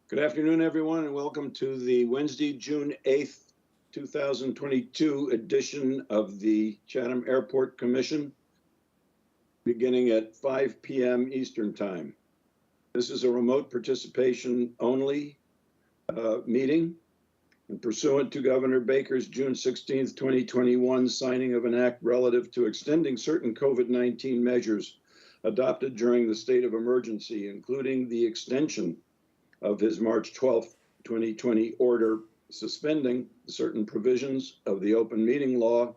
Good afternoon, everyone, and welcome to the Wednesday, June 8th, 2022 edition of the Chatham Airport Commission, beginning at 5 p.m. Eastern Time. This is a remote participation only meeting, and pursuant to Governor Baker's June 16th, 2021 signing of an act relative to extending certain COVID-19 measures adopted during the state of emergency, including the extension of his March 12th, 2020 order suspending certain provisions of the open meeting law,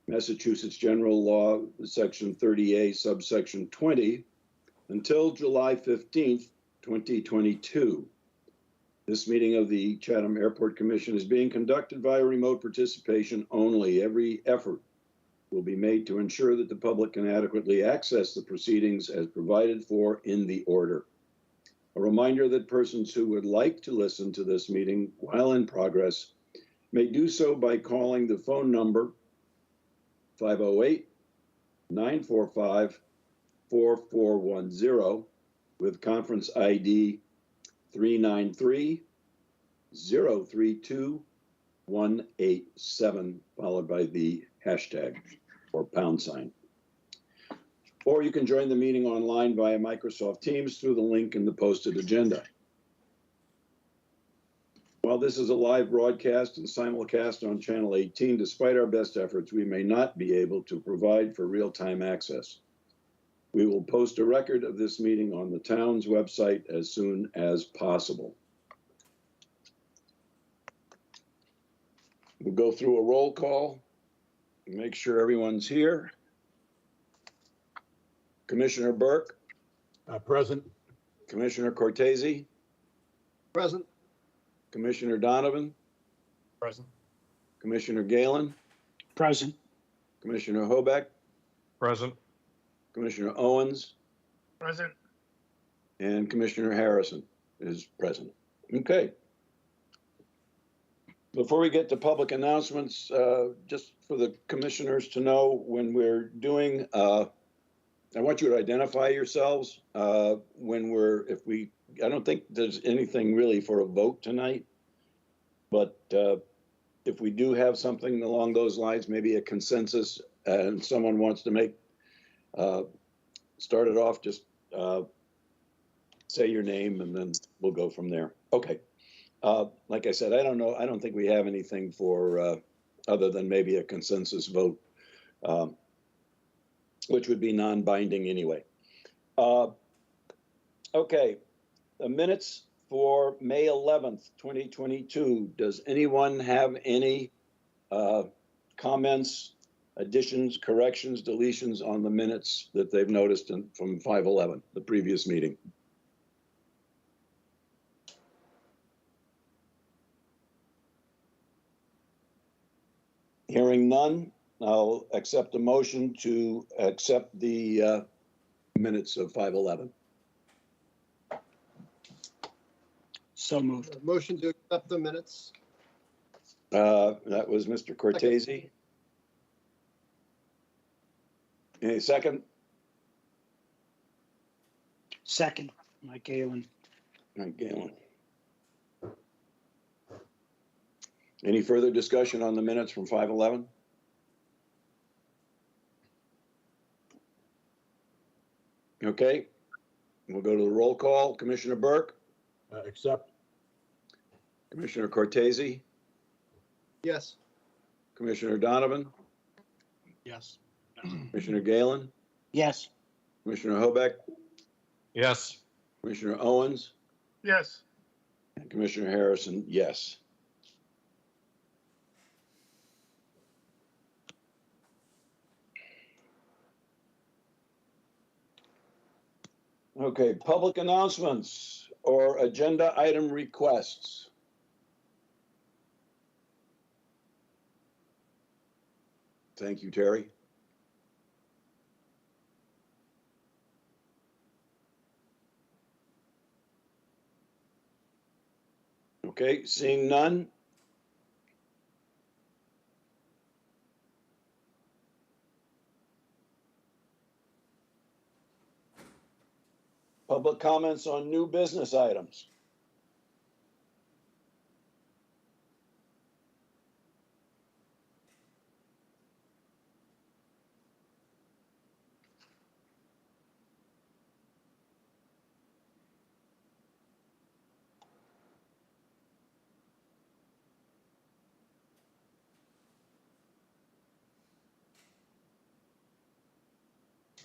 Massachusetts General Law, Section 30A, subsection 20, until July 15th, 2022. This meeting of the Chatham Airport Commission is being conducted via remote participation only. Every effort will be made to ensure that the public can adequately access the proceedings as provided for in the order. A reminder that persons who would like to listen to this meeting while in progress may do so by calling the phone number 508-945-4410 with conference ID 393-032-187, followed by the hashtag or #. Or you can join the meeting online via Microsoft Teams through the link in the posted agenda. While this is a live broadcast and simulcast on Channel 18, despite our best efforts, we may not be able to provide for real-time access. We will post a record of this meeting on the town's website as soon as possible. We'll go through a roll call and make sure everyone's here. Commissioner Burke. Present. Commissioner Cortese. Present. Commissioner Donovan. Present. Commissioner Galen. Present. Commissioner Hobeck. Present. Commissioner Owens. Present. And Commissioner Harrison is present. Okay. Before we get to public announcements, just for the commissioners to know, when we're doing I want you to identify yourselves I don't think there's anything really for a vote tonight, but if we do have something along those lines, maybe a consensus, and someone wants to start it off, just say your name and then we'll go from there. Okay. Like I said, I don't think we have anything for other than maybe a consensus vote, which would be non-binding anyway. Okay, the minutes for May 11th, 2022. Does anyone have any comments, additions, corrections, deletions on the minutes that they've noticed from 5/11, the previous meeting? Hearing none, I'll accept a motion to accept the minutes of 5/11. So moved. Motion to accept the minutes. That was Mr. Cortese. Any second? Second, Mike Galen. Mike Galen. Any further discussion on the minutes from 5/11? Okay, we'll go to the roll call. Commissioner Burke? Accept. Commissioner Cortese? Yes. Commissioner Donovan? Yes. Commissioner Galen? Yes. Commissioner Hobeck? Yes. Commissioner Owens? Yes. And Commissioner Harrison, yes. Okay, public announcements or agenda item requests. Thank you, Terry. Okay, seeing none. Public comments on new business items.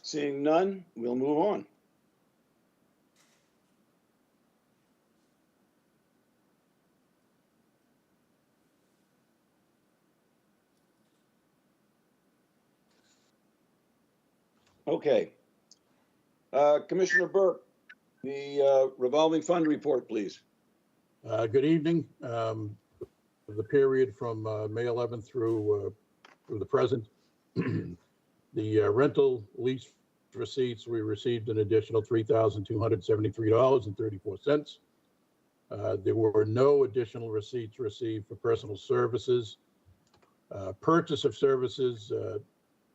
Seeing none, we'll move on. Okay. Commissioner Burke, the revolving fund report, please. Good evening. The period from May 11th through the present, the rental lease receipts, we received an additional $3,273.34. There were no additional receipts received for personal services. Purchase of services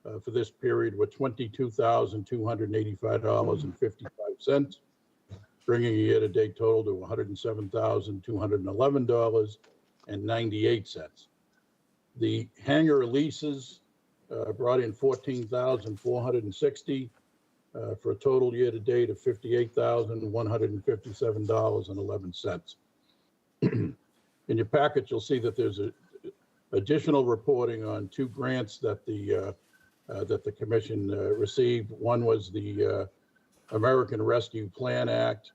for this period were $22,285.55. Bringing a year-to-date total to $107,211.98. The hangar leases brought in $14,460 for a total year-to-date of $58,157.11. In your packet, you'll see that there's additional reporting on two grants that the commission received. One was the American Rescue Plan Act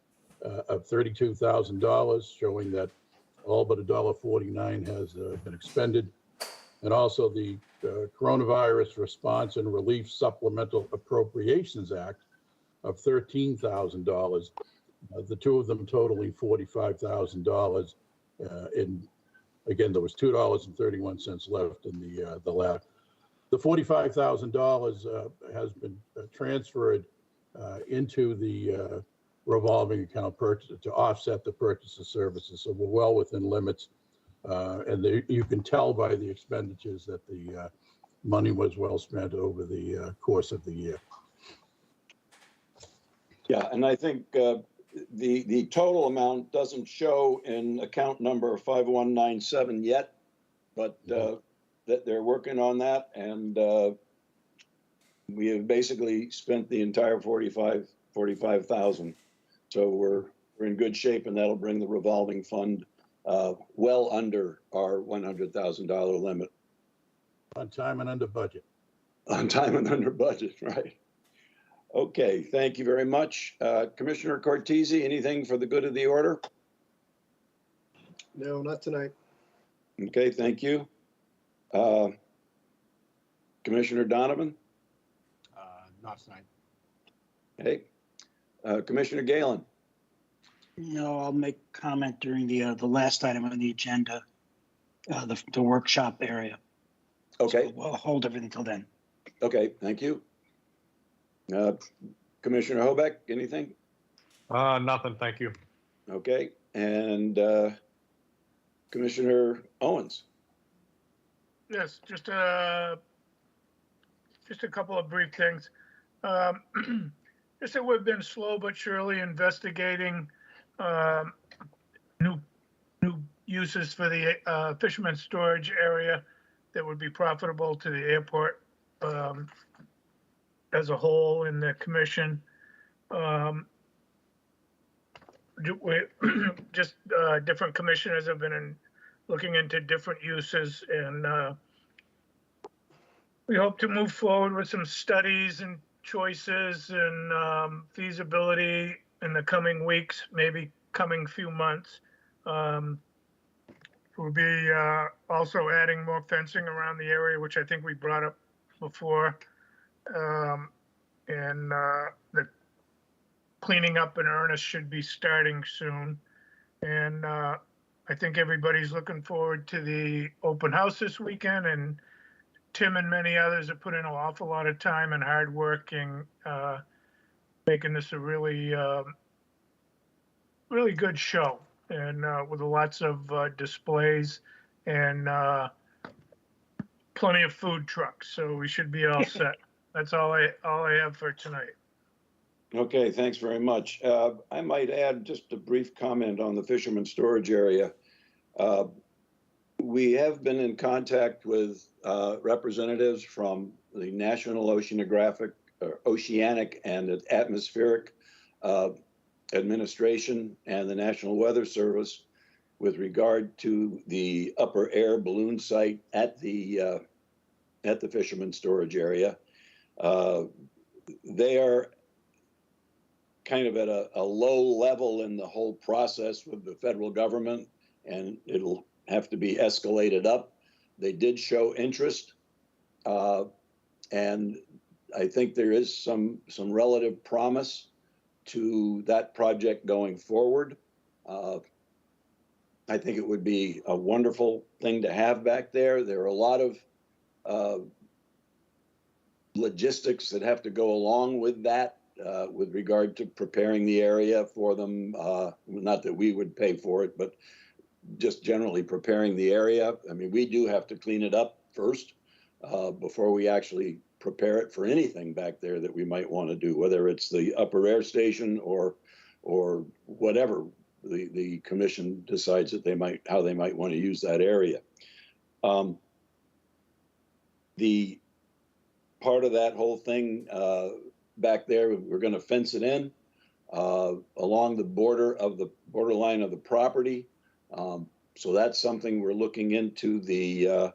of $32,000, showing that all but $1.49 has been expended. And also the Coronavirus Response and Relief Supplemental Appropriations Act of $13,000. The two of them totaling $45,000. And again, there was $2.31 left in the lab. The $45,000 has been transferred into the revolving account purchase to offset the purchase of services. So we're well within limits. And you can tell by the expenditures that the money was well spent over the course of the year. Yeah, and I think the total amount doesn't show in account number 5197 yet, but that they're working on that, and we have basically spent the entire 45,000. So we're in good shape, and that'll bring the revolving fund well under our $100,000 limit. On time and under budget. On time and under budget, right? Okay, thank you very much. Commissioner Cortese, anything for the good of the order? No, not tonight. Okay, thank you. Commissioner Donovan? Not tonight. Okay. Commissioner Galen? No, I'll make comment during the last item on the agenda, the workshop area. Okay, So we'll hold everything till then. okay, thank you. Commissioner Hobeck, anything? Nothing, thank you. Okay, and Commissioner Owens? Yes, just a couple of brief things. Just that we've been slow but surely investigating new uses for the fishermen's storage area that would be profitable to the airport as a whole in the commission. Different commissioners have been looking into different uses, and we hope to move forward with some studies and choices and feasibility in the coming weeks, maybe coming few months. We'll be also adding more fencing around the area, which I think we brought up before. And the cleaning up in earnest should be starting soon. And I think everybody's looking forward to the open house this weekend, and Tim and many others have put in an awful lot of time and hard work in making this a really, really good show, and with lots of displays and plenty of food trucks. So we should be all set. That's all I have for tonight. Okay, thanks very much. I might add just a brief comment on the fisherman storage area. We have been in contact with representatives from the National Oceanic and Atmospheric Administration and the National Weather Service with regard to the upper air balloon site at the fisherman storage area. they are kind of at a low level in the whole process with the federal government, and it'll have to be escalated up. They did show interest, and I think there is some relative promise to that project going forward. I think it would be a wonderful thing to have back there. There are a lot of logistics that have to go along with that, with regard to preparing the area for them. Not that we would pay for it, but just generally preparing the area. I mean, we do have to clean it up first before we actually prepare it for anything back there that we might want to do, whether it's the upper air station or whatever the commission decides that how they might want to use that area. The part of that whole thing back there, we're going to fence it in along the borderline of the property. So that's something we're looking into. The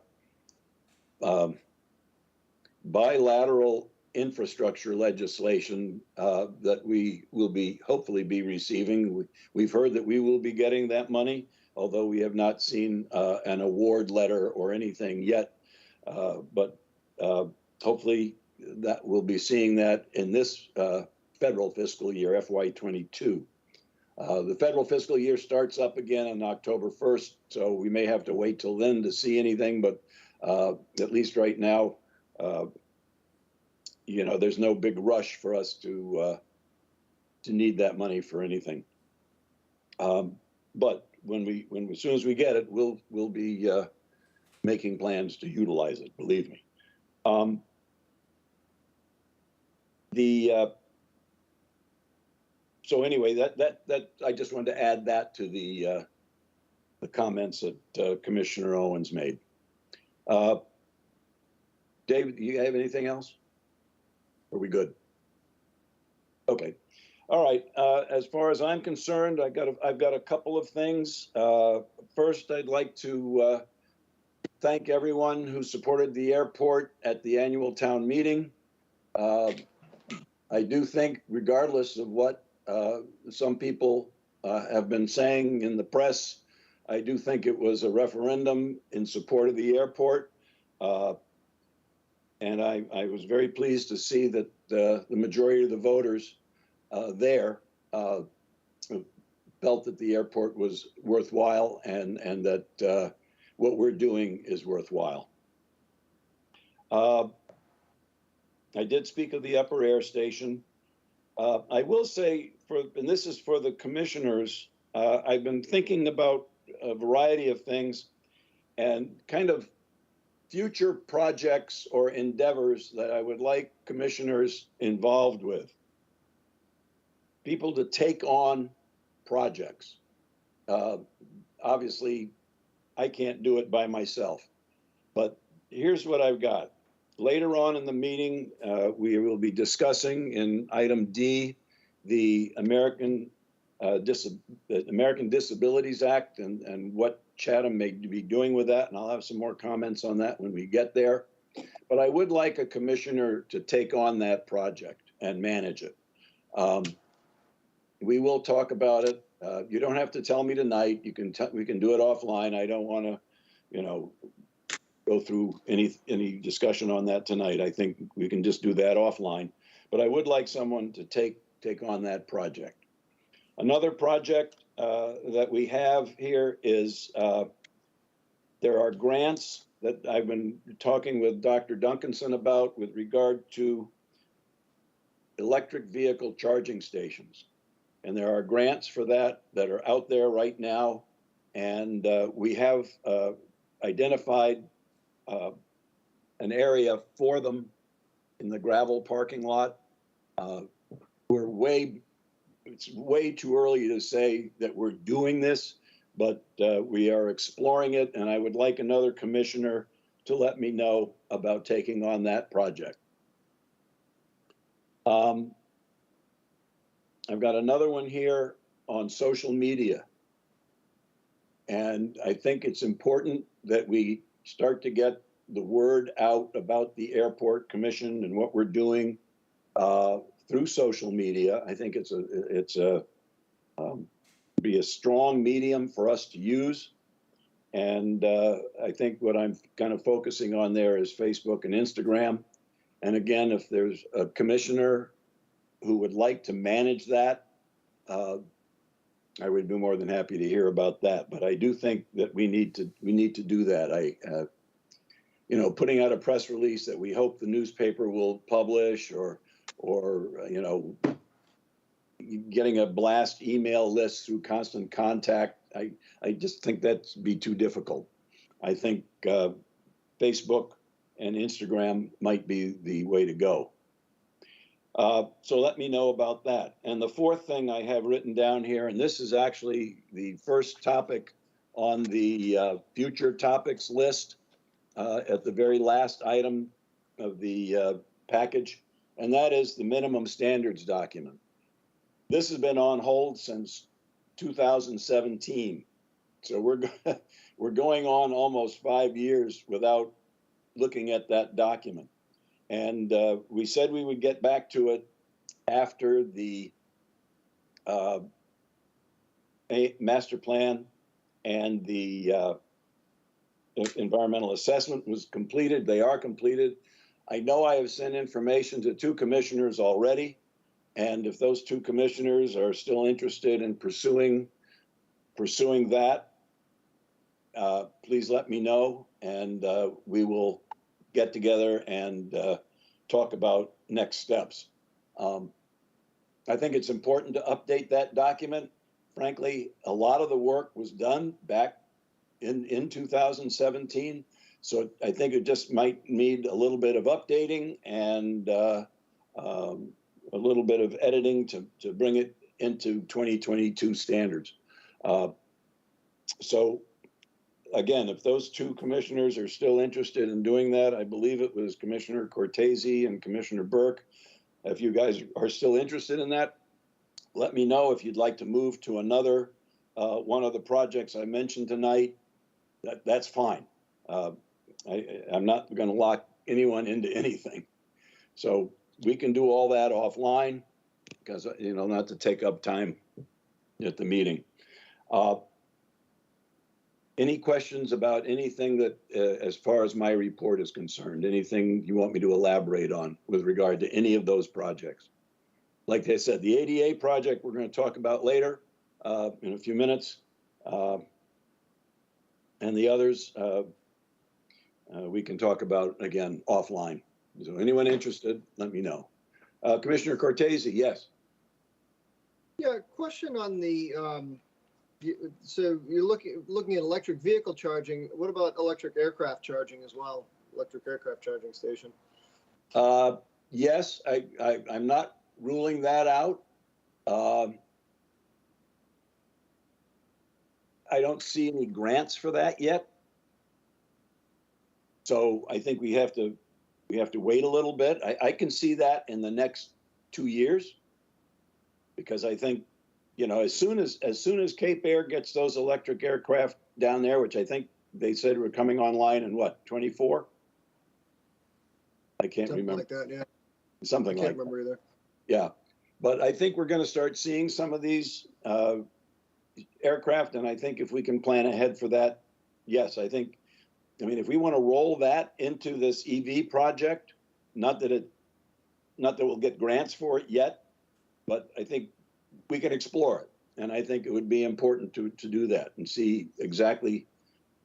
bilateral infrastructure legislation that we will hopefully be receiving. We've heard that we will be getting that money, although we have not seen an award letter or anything yet. But hopefully that we'll be seeing that in this federal fiscal year, FY22. The federal fiscal year starts up again on October 1st, so we may have to wait till then to see anything, but at least right now, there's no big rush for us to need that money for anything. But as soon as we get it, we'll be making plans to utilize it. Believe me. So anyway, that I just wanted to add that to the comments that Commissioner Owens made. David, do you have anything else? Are we good? Okay. All right. As far as I'm concerned, I've got a couple of things. First, I'd like to thank everyone who supported the airport at the annual town meeting. I do think, regardless of what some people have been saying in the press, I do think it was a referendum in support of the airport. And I was very pleased to see that the majority of the voters there felt that the airport was worthwhile and that what we're doing is worthwhile. I did speak of the upper air station. I will say, and this is for the commissioners, I've been thinking about a variety of things and kind of future projects or endeavors that I would like commissioners involved with. People to take on projects. Obviously, I can't do it by myself, but here's what I've got. Later on in the meeting, we will be discussing in item D, the American Disabilities Act and what Chatham may be doing with that. And I'll have some more comments on that when we get there. But I would like a commissioner to take on that project and manage it. We will talk about it. You don't have to tell me tonight. We can do it offline. I don't want to, go through any discussion on that tonight. I think we can just do that offline. But I would like someone to take on that project. Another project that we have here is there are grants that I've been talking with Dr. Duncanson about with regard to electric vehicle charging stations. And there are grants for that are out there right now. And we have identified an area for them in the gravel parking lot. It's way too early to say that we're doing this, but we are exploring it, and I would like another commissioner to let me know about taking on that project. I've got another one here on social media, and I think it's important that we start to get the word out about the Airport Commission and what we're doing through social media. I think it's be a strong medium for us to use. And I think what I'm kind of focusing on there is Facebook and Instagram. And again, if there's a commissioner who would like to manage that, I would be more than happy to hear about that. But I do think that we need to do that. Putting out a press release that we hope the newspaper will publish, or getting a blast email list through Constant Contact. I just think that'd be too difficult. I think Facebook and Instagram might be the way to go. So let me know about that. And the fourth thing I have written down here, and this is actually the first topic on the future topics list at the very last item of the package, and that is the minimum standards document. This has been on hold since 2017. So we're going on almost 5 years without looking at that document. And we said we would get back to it after the master plan and the environmental assessment was completed. They are completed. I know I have sent information to 2 commissioners already. And if those 2 commissioners are still interested in pursuing that, please let me know, and we will get together and talk about next steps. I think it's important to update that document. Frankly, a lot of the work was done back in 2017. So I think it just might need a little bit of updating and a little bit of editing to bring it into 2022 standards. So again, if those 2 commissioners are still interested in doing that, I believe it was Commissioner Cortese and Commissioner Burke. If you guys are still interested in that, let me know. If you'd like to move to another one of the projects I mentioned tonight, that's fine. I'm not going to lock anyone into anything. So we can do all that offline, because, not to take up time at the meeting. Any questions about anything that, as far as my report is concerned, anything you want me to elaborate on with regard to any of those projects? Like I said, the ADA project we're going to talk about later in a few minutes. And the others we can talk about again offline. So anyone interested, let me know. Commissioner Cortese, yes. Yeah, question on the, so you're looking at electric vehicle charging. What about electric aircraft charging as well? Electric aircraft charging station? Yes, I'm not ruling that out. I don't see any grants for that yet. So I think we have to wait a little bit. I can see that in the next 2 years, because I think, as soon as Cape Air gets those electric aircraft down there, which I think they said were coming online in what, 24? I can't remember. Something like that, yeah. Something like that. I can't remember either. Yeah, but I think we're going to start seeing some of these aircraft, and I think if we can plan ahead for that, yes, if we want to roll that into this EV project, not that we'll get grants for it yet, but I think we can explore it. And I think it would be important to do that and see exactly,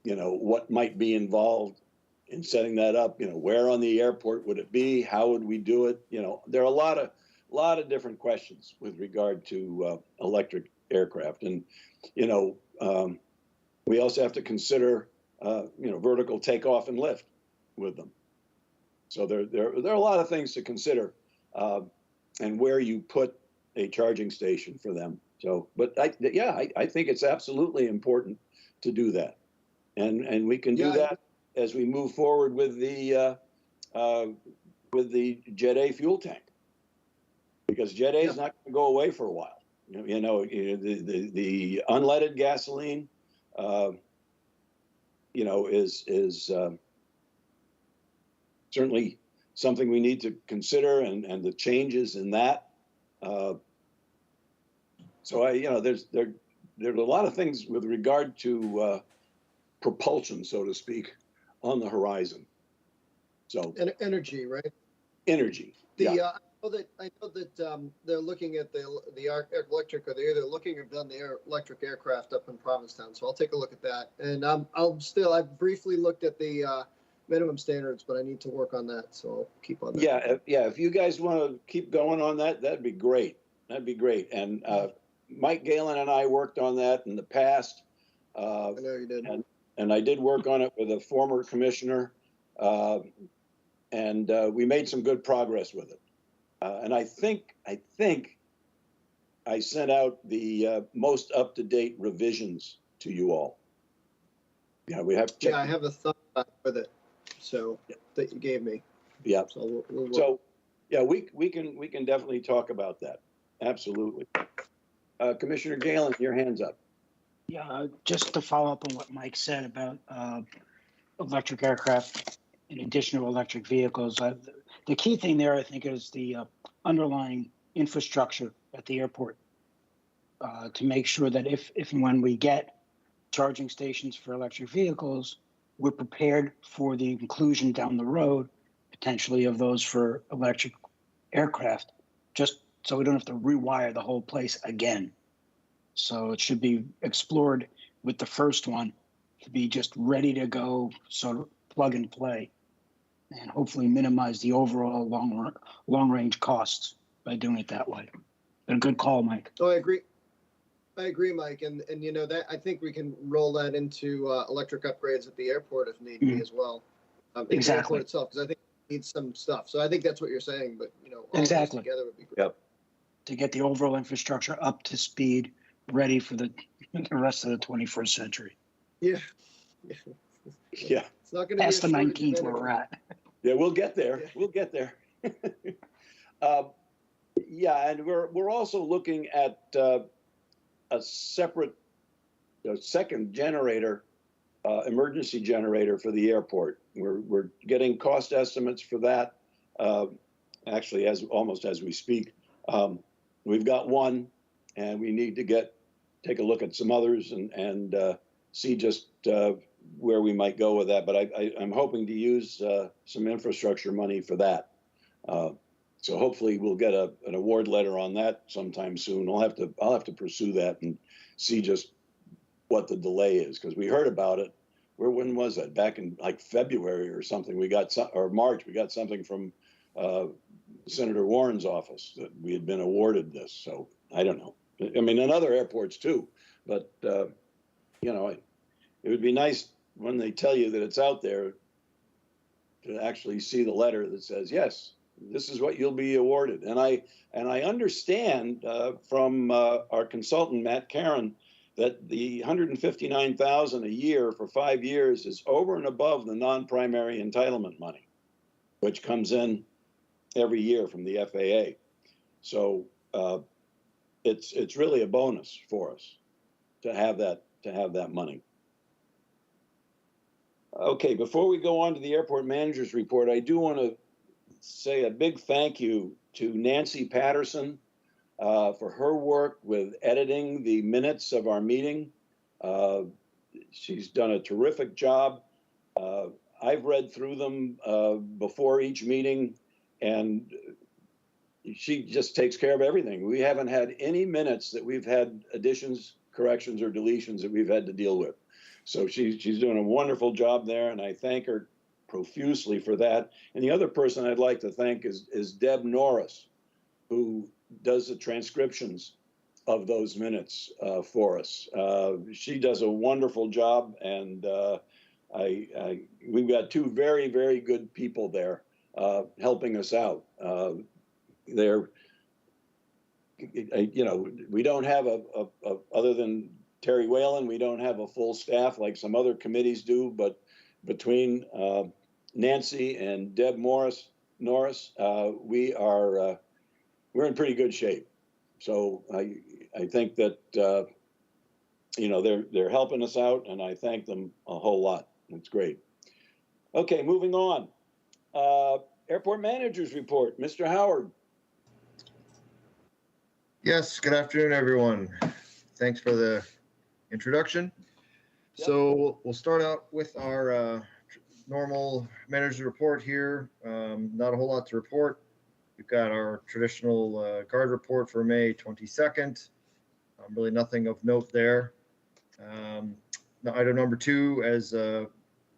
what might be involved in setting that up. Where on the airport would it be? How would we do it? There are a lot of different questions with regard to electric aircraft. And, we also have to consider, vertical takeoff and lift with them. So there are a lot of things to consider, and where you put a charging station for them. So, but I think it's absolutely important to do that, and we can do that as we move forward with the Jet A fuel tank, because Jet A is not going to go away for a while. The unleaded gasoline, is certainly something we need to consider, and the changes in that. So there's a lot of things with regard to propulsion, so to speak, on the horizon. So Energy, right? energy. The, Yeah. I know that they're looking at the electric, or they're either looking or have done the electric aircraft up in Provincetown. So I'll take a look at that. And I've briefly looked at the minimum standards, but I need to work on that. So I'll keep on that. Yeah. If you guys want to keep going on that, that'd be great. That'd be great. And Mike Galen and I worked on that in the past. I know you did. And I did work on it with a former commissioner. And we made some good progress with it. And I think I sent out the most up-to-date revisions to you all. Yeah, we have. Yeah, I have a thought with it. So that you gave me. Yeah. So we'll work. So yeah, we can definitely talk about that. Absolutely. Commissioner Galen, your hand's up. Yeah, just to follow up on what Mike said about electric aircraft in addition to electric vehicles. The key thing there, I think, is the underlying infrastructure at the airport to make sure that if and when we get charging stations for electric vehicles, we're prepared for the inclusion down the road, potentially, of those for electric aircraft, just so we don't have to rewire the whole place again. So it should be explored with the first one to be just ready to go, sort of plug and play, and hopefully minimize the overall long range costs by doing it that way. But a good call, Mike. Oh, I agree. I agree, Mike. And that I think we can roll that into electric upgrades at the airport if need be as well. In the Exactly. airport itself, because I think it needs some stuff. So I think that's what you're saying. But all Exactly. those together would be great. Yep. To get the overall infrastructure up to speed, ready for the rest of the 21st century. Yeah. Yeah. It's not going to be Past the a shortage of 19th where energy. we're at. Yeah, we'll get there. Yeah. We'll get there. Yeah, and we're also looking at a separate, second generator, emergency generator for the airport. We're getting cost estimates for that. Actually, almost as we speak, we've got one, and we need to take a look at some others and see just where we might go with that. But I'm hoping to use some infrastructure money for that. So hopefully we'll get an award letter on that sometime soon. I'll have to pursue that and see just what the delay is, because we heard about it. When was that? Back in like February or something. Or March. We got something from Senator Warren's office that we had been awarded this. So I don't know. I mean, in other airports too. But it would be nice when they tell you that it's out there to actually see the letter that says, yes, this is what you'll be awarded. And I understand from our consultant, Matt Caron, that the $159,000 a year for 5 years is over and above the non-primary entitlement money, which comes in every year from the FAA. So it's really a bonus for us to have that money. Okay, before we go on to the airport manager's report, I do want to say a big thank you to Nancy Patterson for her work with editing the minutes of our meeting. She's done a terrific job. I've read through them before each meeting, and she just takes care of everything. We haven't had any minutes that we've had additions, corrections, or deletions that we've had to deal with. So she's doing a wonderful job there, and I thank her profusely for that. And the other person I'd like to thank is Deb Norris, who does the transcriptions of those minutes for us. She does a wonderful job, and we've got two very, very good people there helping us out. We don't have other than Terry Whalen, we don't have a full staff like some other committees do, but between Nancy and Deb Norris, we're in pretty good shape. So I think that they're helping us out, and I thank them a whole lot. It's great. Okay, moving on. Airport managers report, Mr. Howard. Yes, good afternoon, everyone. Thanks for the introduction. Yep. So we'll start out with our normal manager's report here. Not a whole lot to report. We've got our traditional guard report for May 22nd. Really nothing of note there. Item number 2, as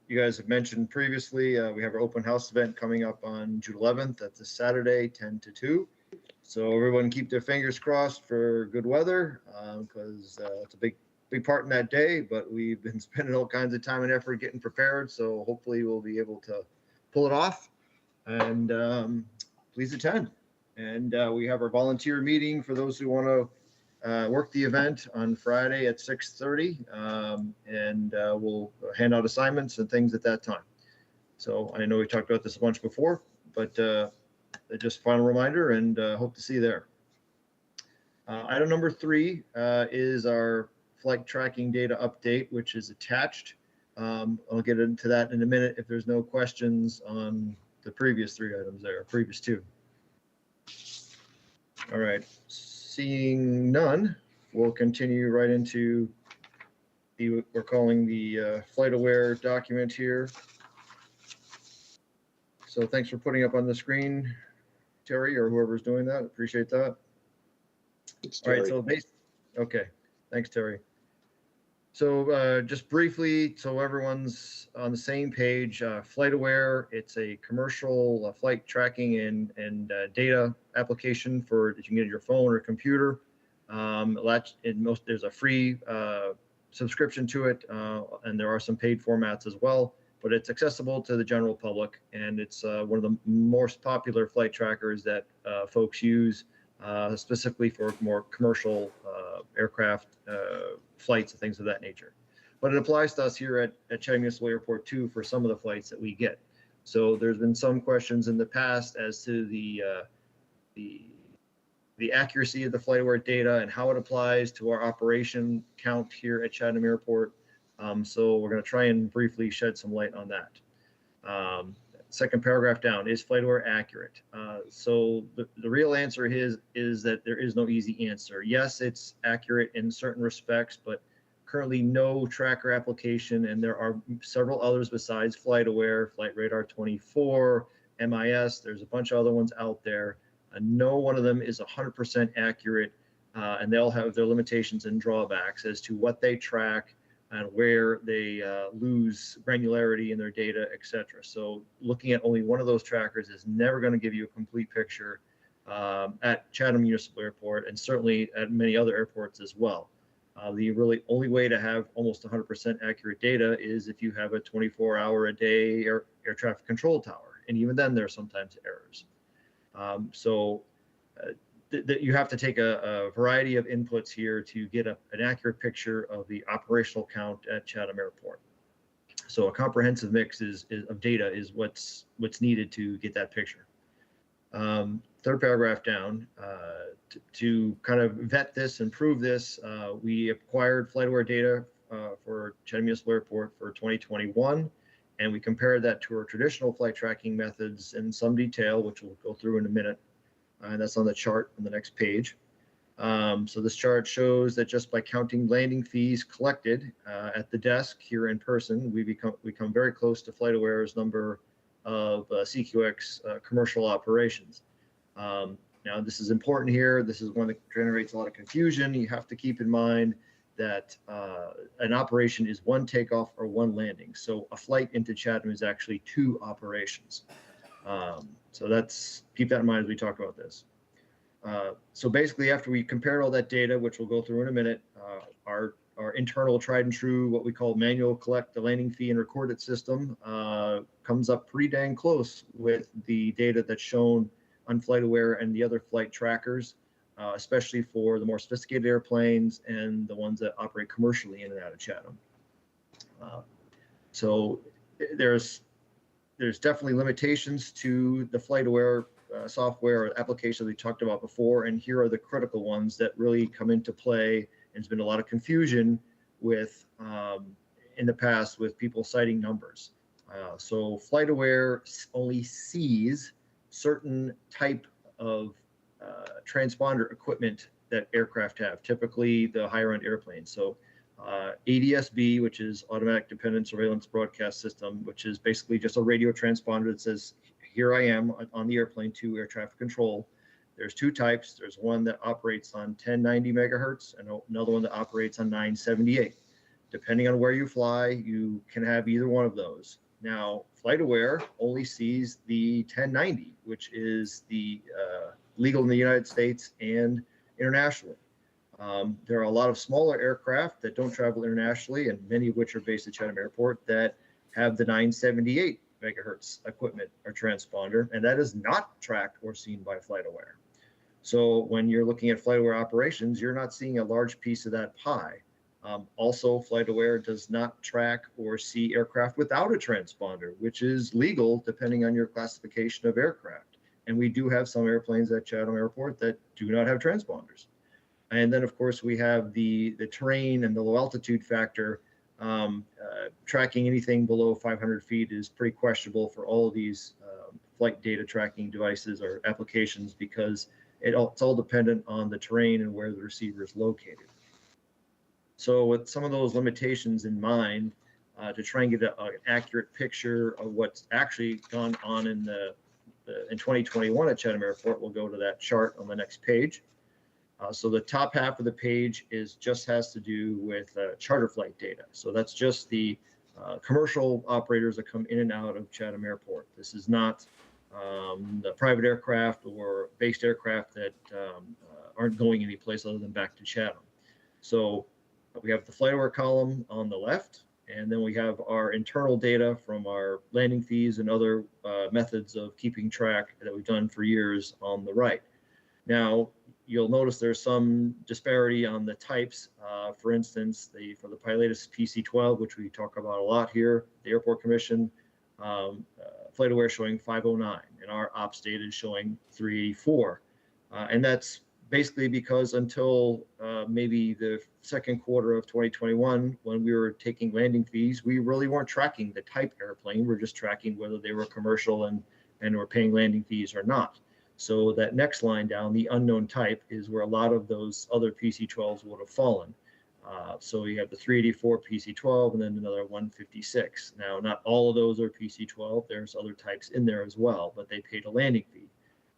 you guys have mentioned previously, we have our open house event coming up on June 11th. That's a Saturday, 10 to 2. So everyone keep their fingers crossed for good weather, because it's a big part in that day, but we've been spending all kinds of time and effort getting prepared. So hopefully we'll be able to pull it off, and please attend. And we have our volunteer meeting for those who want to work the event on Friday at 6:30, and we'll hand out assignments and things at that time. So I know we talked about this a bunch before, but just final reminder, and hope to see you there. Item number 3 is our flight tracking data update, which is attached. I'll get into that in a minute if there's no questions on the previous 3 items there, previous 2. All right, seeing none, we'll continue right into we're calling the FlightAware document here. So thanks for putting up on the screen, Terry, or whoever's doing that. Appreciate that. All right, so okay, thanks, Terry. So just briefly, so everyone's on the same page, FlightAware, it's a commercial flight tracking and data application for that you can get on your phone or computer. There's a free subscription to it, and there are some paid formats as well, but it's accessible to the general public, and it's one of the most popular flight trackers that folks use, specifically for more commercial aircraft flights and things of that nature. But it applies to us here at Chatham Municipal Airport too for some of the flights that we get. So there's been some questions in the past as to the accuracy of the FlightAware data and how it applies to our operation count here at Chatham Airport. So we're going to try and briefly shed some light on that. Second paragraph down, is FlightAware accurate? So the real answer is that there is no easy answer. Yes, it's accurate in certain respects, but currently no tracker application, and there are several others besides FlightAware, Flight Radar 24, MIS, there's a bunch of other ones out there. No one of them is 100% accurate, and they all have their limitations and drawbacks as to what they track and where they lose granularity in their data, etc. So looking at only one of those trackers is never going to give you a complete picture at Chatham Municipal Airport, and certainly at many other airports as well. The really only way to have almost 100% accurate data is if you have a 24-hour-a-day air traffic control tower, and even then there are sometimes errors. You have to take a variety of inputs here to get an accurate picture of the operational count at Chatham Airport. So a comprehensive mix of data is what's needed to get that picture. Third paragraph down, to kind of vet this and prove this, we acquired FlightAware data for Chatham Municipal Airport for 2021, and we compared that to our traditional flight tracking methods in some detail, which we'll go through in a minute. And that's on the chart on the next page. So this chart shows that just by counting landing fees collected at the desk here in person, we come very close to FlightAware's number of CQX commercial operations. Now, this is important here. This is one that generates a lot of confusion. You have to keep in mind that an operation is one takeoff or one landing. So a flight into Chatham is actually 2 operations. So keep that in mind as we talk about this. So basically, after we compared all that data, which we'll go through in a minute, our internal tried and true, what we call manual collect the landing fee and record it system comes up pretty dang close with the data that's shown on FlightAware and the other flight trackers, especially for the more sophisticated airplanes and the ones that operate commercially in and out of Chatham. So there's definitely limitations to the FlightAware software or application we talked about before, and here are the critical ones that really come into play. And there's been a lot of confusion with in the past with people citing numbers. So FlightAware only sees certain type of transponder equipment that aircraft have, typically the higher end airplanes. So ADS-B, which is Automatic Dependent Surveillance Broadcast System, which is basically just a radio transponder that says, here I am on the airplane to air traffic control. There's two types. There's one that operates on 1090 megahertz and another one that operates on 978. Depending on where you fly, you can have either one of those. Now, FlightAware only sees the 1090, which is the legal in the United States and internationally. There are a lot of smaller aircraft that don't travel internationally, and many of which are based at Chatham Airport, that have the 978 megahertz equipment or transponder, and that is not tracked or seen by FlightAware. So when you're looking at FlightAware operations, you're not seeing a large piece of that pie. Also, FlightAware does not track or see aircraft without a transponder, which is legal depending on your classification of aircraft. And we do have some airplanes at Chatham Airport that do not have transponders. And then, of course, we have the terrain and the low altitude factor. Tracking anything below 500 feet is pretty questionable for all of these flight data tracking devices or applications, because it's all dependent on the terrain and where the receiver is located. So with some of those limitations in mind, to try and get an accurate picture of what's actually gone on in 2021 at Chatham Airport, we'll go to that chart on the next page. So the top half of the page has to do with charter flight data. So that's just the commercial operators that come in and out of Chatham Airport. This is not the private aircraft or based aircraft that aren't going any place other than back to Chatham. So we have the FlightAware column on the left, and then we have our internal data from our landing fees and other methods of keeping track that we've done for years on the right. Now, you'll notice there's some disparity on the types. For instance, for the Pilatus PC-12, which we talk about a lot here, the Airport Commission, FlightAware showing 509, and our ops data is showing 384. And that's basically because until maybe the second quarter of 2021, when we were taking landing fees, we really weren't tracking the type airplane. We're just tracking whether they were commercial and were paying landing fees or not. So that next line down, the unknown type, is where a lot of those other PC-12s would have fallen. So you have the 384 PC-12 and then another 156. Now, not all of those are PC-12. There's other types in there as well, but they paid a landing fee.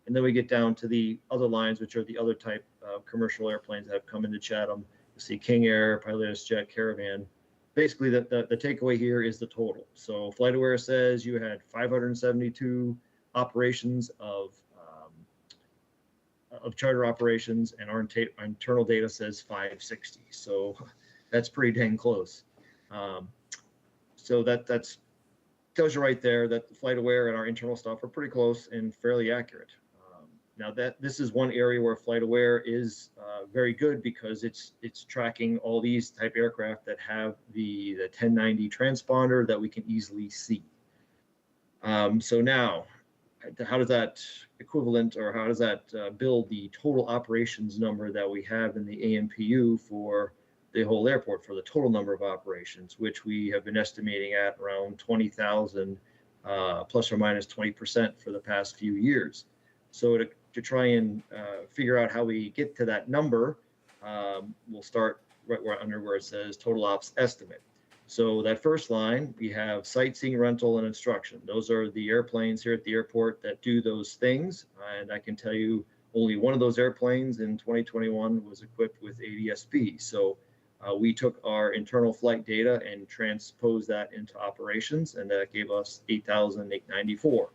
And then we get down to the other lines, which are the other type of commercial airplanes that have come into Chatham. You see King Air, Pilatus Jet, Caravan. Basically, the takeaway here is the total. So FlightAware says you had 572 operations of charter operations, and our internal data says 560. So that's pretty dang close. So that's tells you right there that the FlightAware and our internal stuff are pretty close and fairly accurate. Now this is one area where FlightAware is very good, because it's tracking all these type aircraft that have the 1090 transponder that we can easily see. So now, how does that equivalent, or how does that build the total operations number that we have in the AMPU for the whole airport, for the total number of operations, which we have been estimating at around 20,000 plus or minus 20% for the past few years. So to try and figure out how we get to that number, we'll start right under where it says total ops estimate. So that first line, we have sightseeing, rental, and instruction. Those are the airplanes here at the airport that do those things. And I can tell you only one of those airplanes in 2021 was equipped with ADS-B. So we took our internal flight data and transposed that into operations, and that gave us 8,894.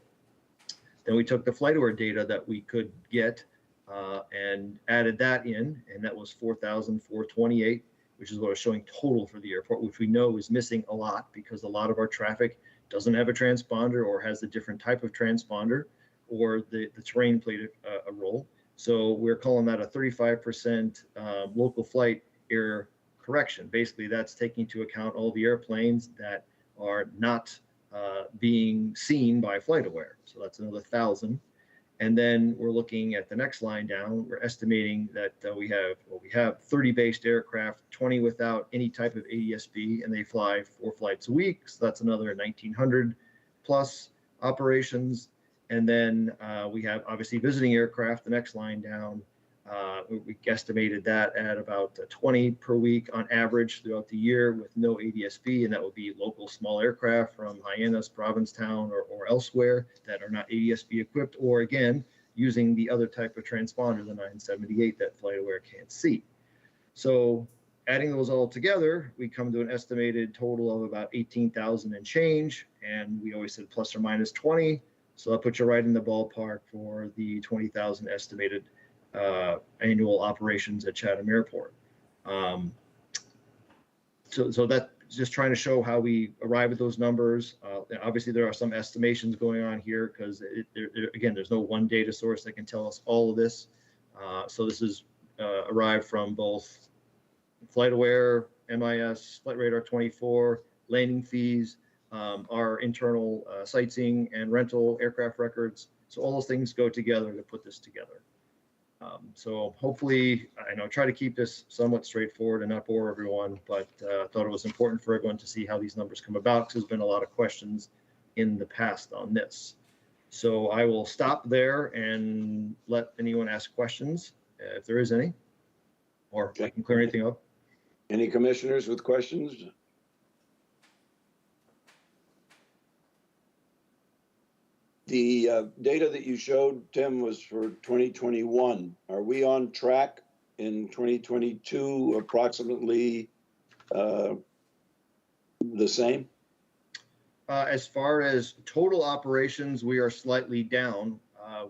Then we took the FlightAware data that we could get and added that in, and that was 4,428. Which is what is showing total for the airport, which we know is missing a lot, because a lot of our traffic doesn't have a transponder or has a different type of transponder, or the terrain played a role. So we're calling that a 35% local flight error correction. Basically, that's taking into account all the airplanes that are not being seen by FlightAware. So that's another 1,000. And then we're looking at the next line down. We're estimating that we have 30 based aircraft, 20 without any type of ADS-B, and they fly 4 flights a week. So that's another 1,900 plus operations. And then we have obviously visiting aircraft, the next line down. We estimated that at about 20 per week on average throughout the year with no ADS-B, and that would be local small aircraft from Hyannis, Provincetown, or elsewhere that are not ADS-B equipped, or again, using the other type of transponder, the 978 that FlightAware can't see. So adding those all together, we come to an estimated total of about 18,000 and change, and we always said plus or minus 20. So that puts you right in the ballpark for the 20,000 estimated annual operations at Chatham Airport. So that's just trying to show how we arrive at those numbers. Obviously, there are some estimations going on here because, again, there's no one data source that can tell us all of this. So this is arrived from both FlightAware, MIS, Flight Radar 24, landing fees, our internal sightseeing and rental aircraft records. So all those things go together to put this together. So hopefully, I know, try to keep this somewhat straightforward and not bore everyone, but thought it was important for everyone to see how these numbers come about because there's been a lot of questions in the past on this. So I will stop there and let anyone ask questions if there is any, or I can clear anything up. Any commissioners with questions? The data that you showed, Tim, was for 2021. Are we on track in 2022 approximately the same? As far as total operations, we are slightly down,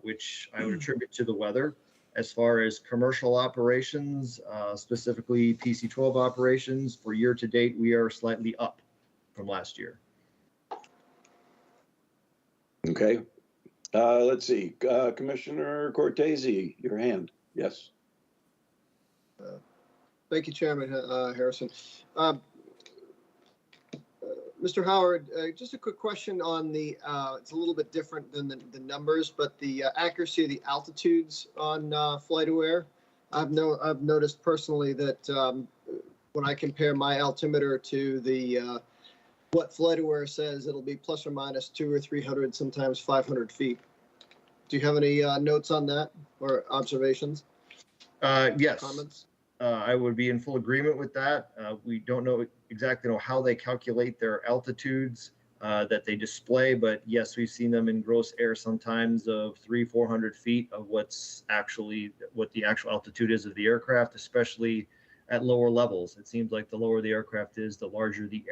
which I would attribute to the weather. As far as commercial operations, specifically PC-12 operations, for year to date, we are slightly up from last year. Okay. Let's see. Commissioner Cortese, your hand. Yes. Thank you, Chairman Harrison. Mr. Howard, just a quick question on the, it's a little bit different than the numbers, but the accuracy of the altitudes on FlightAware. I've noticed personally that when I compare my altimeter to the what FlightAware says, it'll be plus or minus 200 or 300, sometimes 500 feet. Do you have any notes on that or observations? Yes. Comments? I would be in full agreement with that. We don't know exactly how they calculate their altitudes that they display, but yes, we've seen them in gross air sometimes of 300-400 feet of what the actual altitude is of the aircraft, especially at lower levels. It seems like the lower the aircraft is, the larger the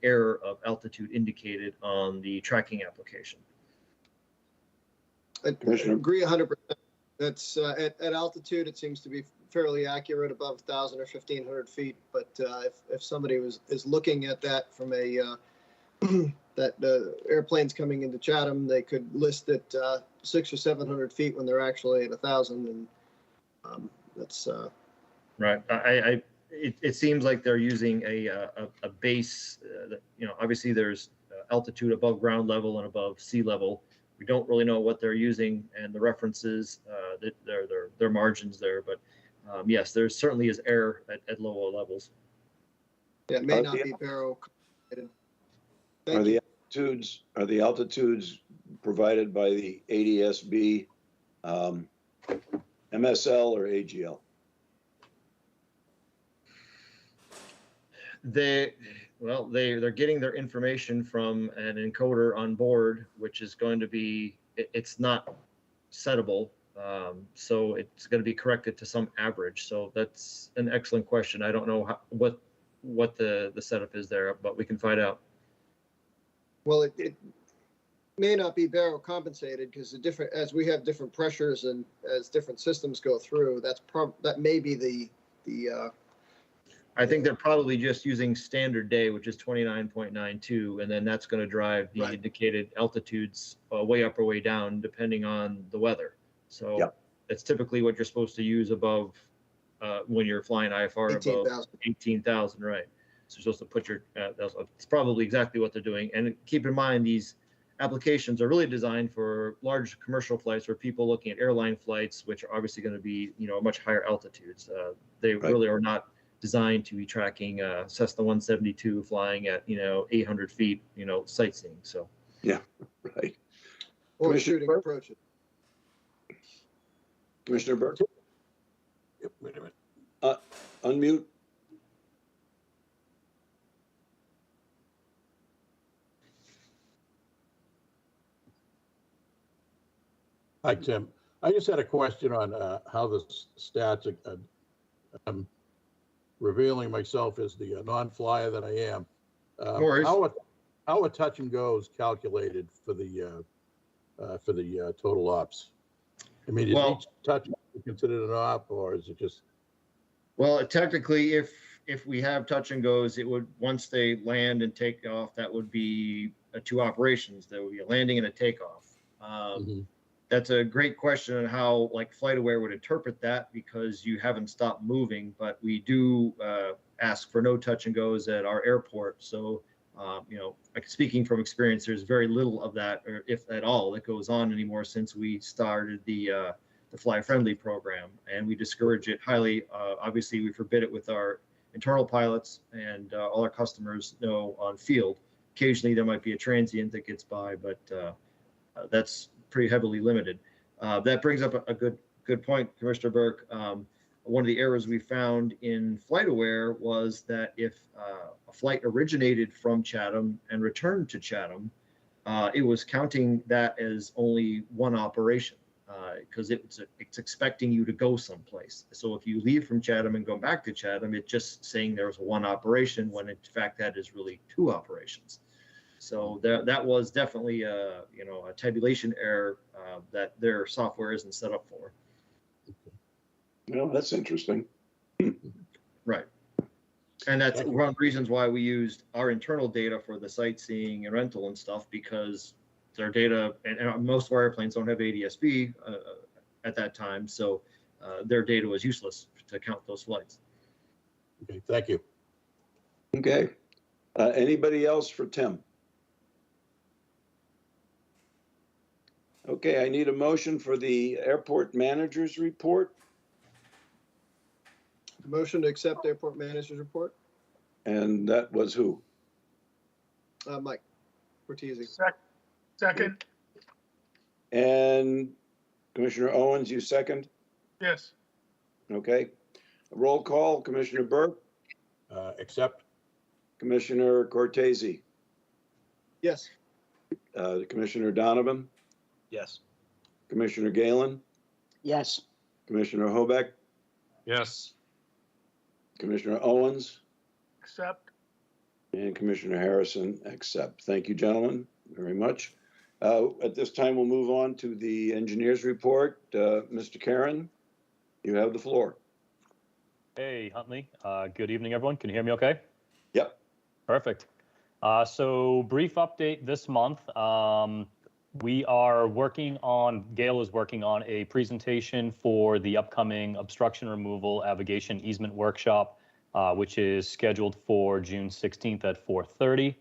error of altitude indicated on the tracking application. I agree 100%. That's at altitude, it seems to be fairly accurate above 1,000 or 1,500 feet. But if somebody is looking at that from a that airplanes coming into Chatham, they could list it 600 or 700 feet when they're actually at 1,000, and that's right. It seems like they're using a base. Obviously there's altitude above ground level and above sea level. We don't really know what they're using and the references, their margins there, but yes, there certainly is error at lower levels. Yeah, it may not be baro. Are the altitudes provided by the ADS-B, MSL or AGL? They're getting their information from an encoder on board, which is going to be, it's not settable. So it's going to be corrected to some average. So that's an excellent question. I don't know what the setup is there, but we can find out. Well, it may not be baro compensated because as we have different pressures and as different systems go through, that may be the I think they're probably just using standard day, which is 29.92, and then that's going to drive the indicated altitudes way up or way down, depending on the weather. So that's typically what you're supposed to use above when you're flying IFR 18,000. above 18,000, right? So you're supposed to put your, it's probably exactly what they're doing. And keep in mind, these applications are really designed for large commercial flights or people looking at airline flights, which are obviously going to be, much higher altitudes. They really are not designed to be tracking Cessna 172 flying at 800 feet, sightseeing. So yeah, right. Or Commissioner shooting Burke? approaches. Commissioner Burke, Yep, wait a minute. unmute. Hi, Tim. I just had a question on how the stats, I'm revealing myself as the non-flyer that I am. No worries. How a touch and go is calculated for the total ops? I mean, is Well- each touch considered an op, or is it just? Well, technically, if we have touch and goes, it would, once they land and take off, that would be two operations. There would be a landing and a takeoff. Mhm. That's a great question on how like FlightAware would interpret that, because you haven't stopped moving, but we do ask for no touch and goes at our airport. So, you know, like speaking from experience, there's very little of that, or if at all, that goes on anymore since we started the Fly Friendly program, and we discourage it highly. Obviously, we forbid it with our internal pilots, and all our customers know on field. Occasionally, there might be a transient that gets by, but that's pretty heavily limited. That brings up a good point, Commissioner Burke. One of the errors we found in FlightAware was that if a flight originated from Chatham and returned to Chatham, it was counting that as only one operation, because it's expecting you to go someplace. So if you leave from Chatham and go back to Chatham, it's just saying there was one operation, when in fact that is really two operations. So that was definitely a tabulation error that their software isn't set up for. Well, that's interesting. Right. And that's one of the reasons why we used our internal data for the sightseeing and rental and stuff, because their data, and most of our airplanes don't have ADS-B at that time, so their data was useless to count those flights. Okay, thank you. Okay. Anybody else for Tim? Okay, I need a motion for the airport manager's report. Motion to accept airport manager's report. And that was who? Mike Cortese. Second, And Commissioner Owens, you second? yes. Okay. Roll call, Commissioner Burke, Accept. Commissioner Cortese, Yes. Commissioner Donovan, Yes. Commissioner Galen, Yes. Commissioner Hobeck, Yes. Commissioner Owens, Accept. and Commissioner Harrison, accept. Thank you, gentlemen, very much. At this time, we'll move on to the engineer's report. Mr. Karen, you have the floor. Hey, Huntley. Good evening, everyone. Can you hear me okay? Yep. Perfect. So brief update this month. We are working on, Gail is working on a presentation for the upcoming obstruction removal abrogation easement workshop, which is scheduled for June 16th at 4:30.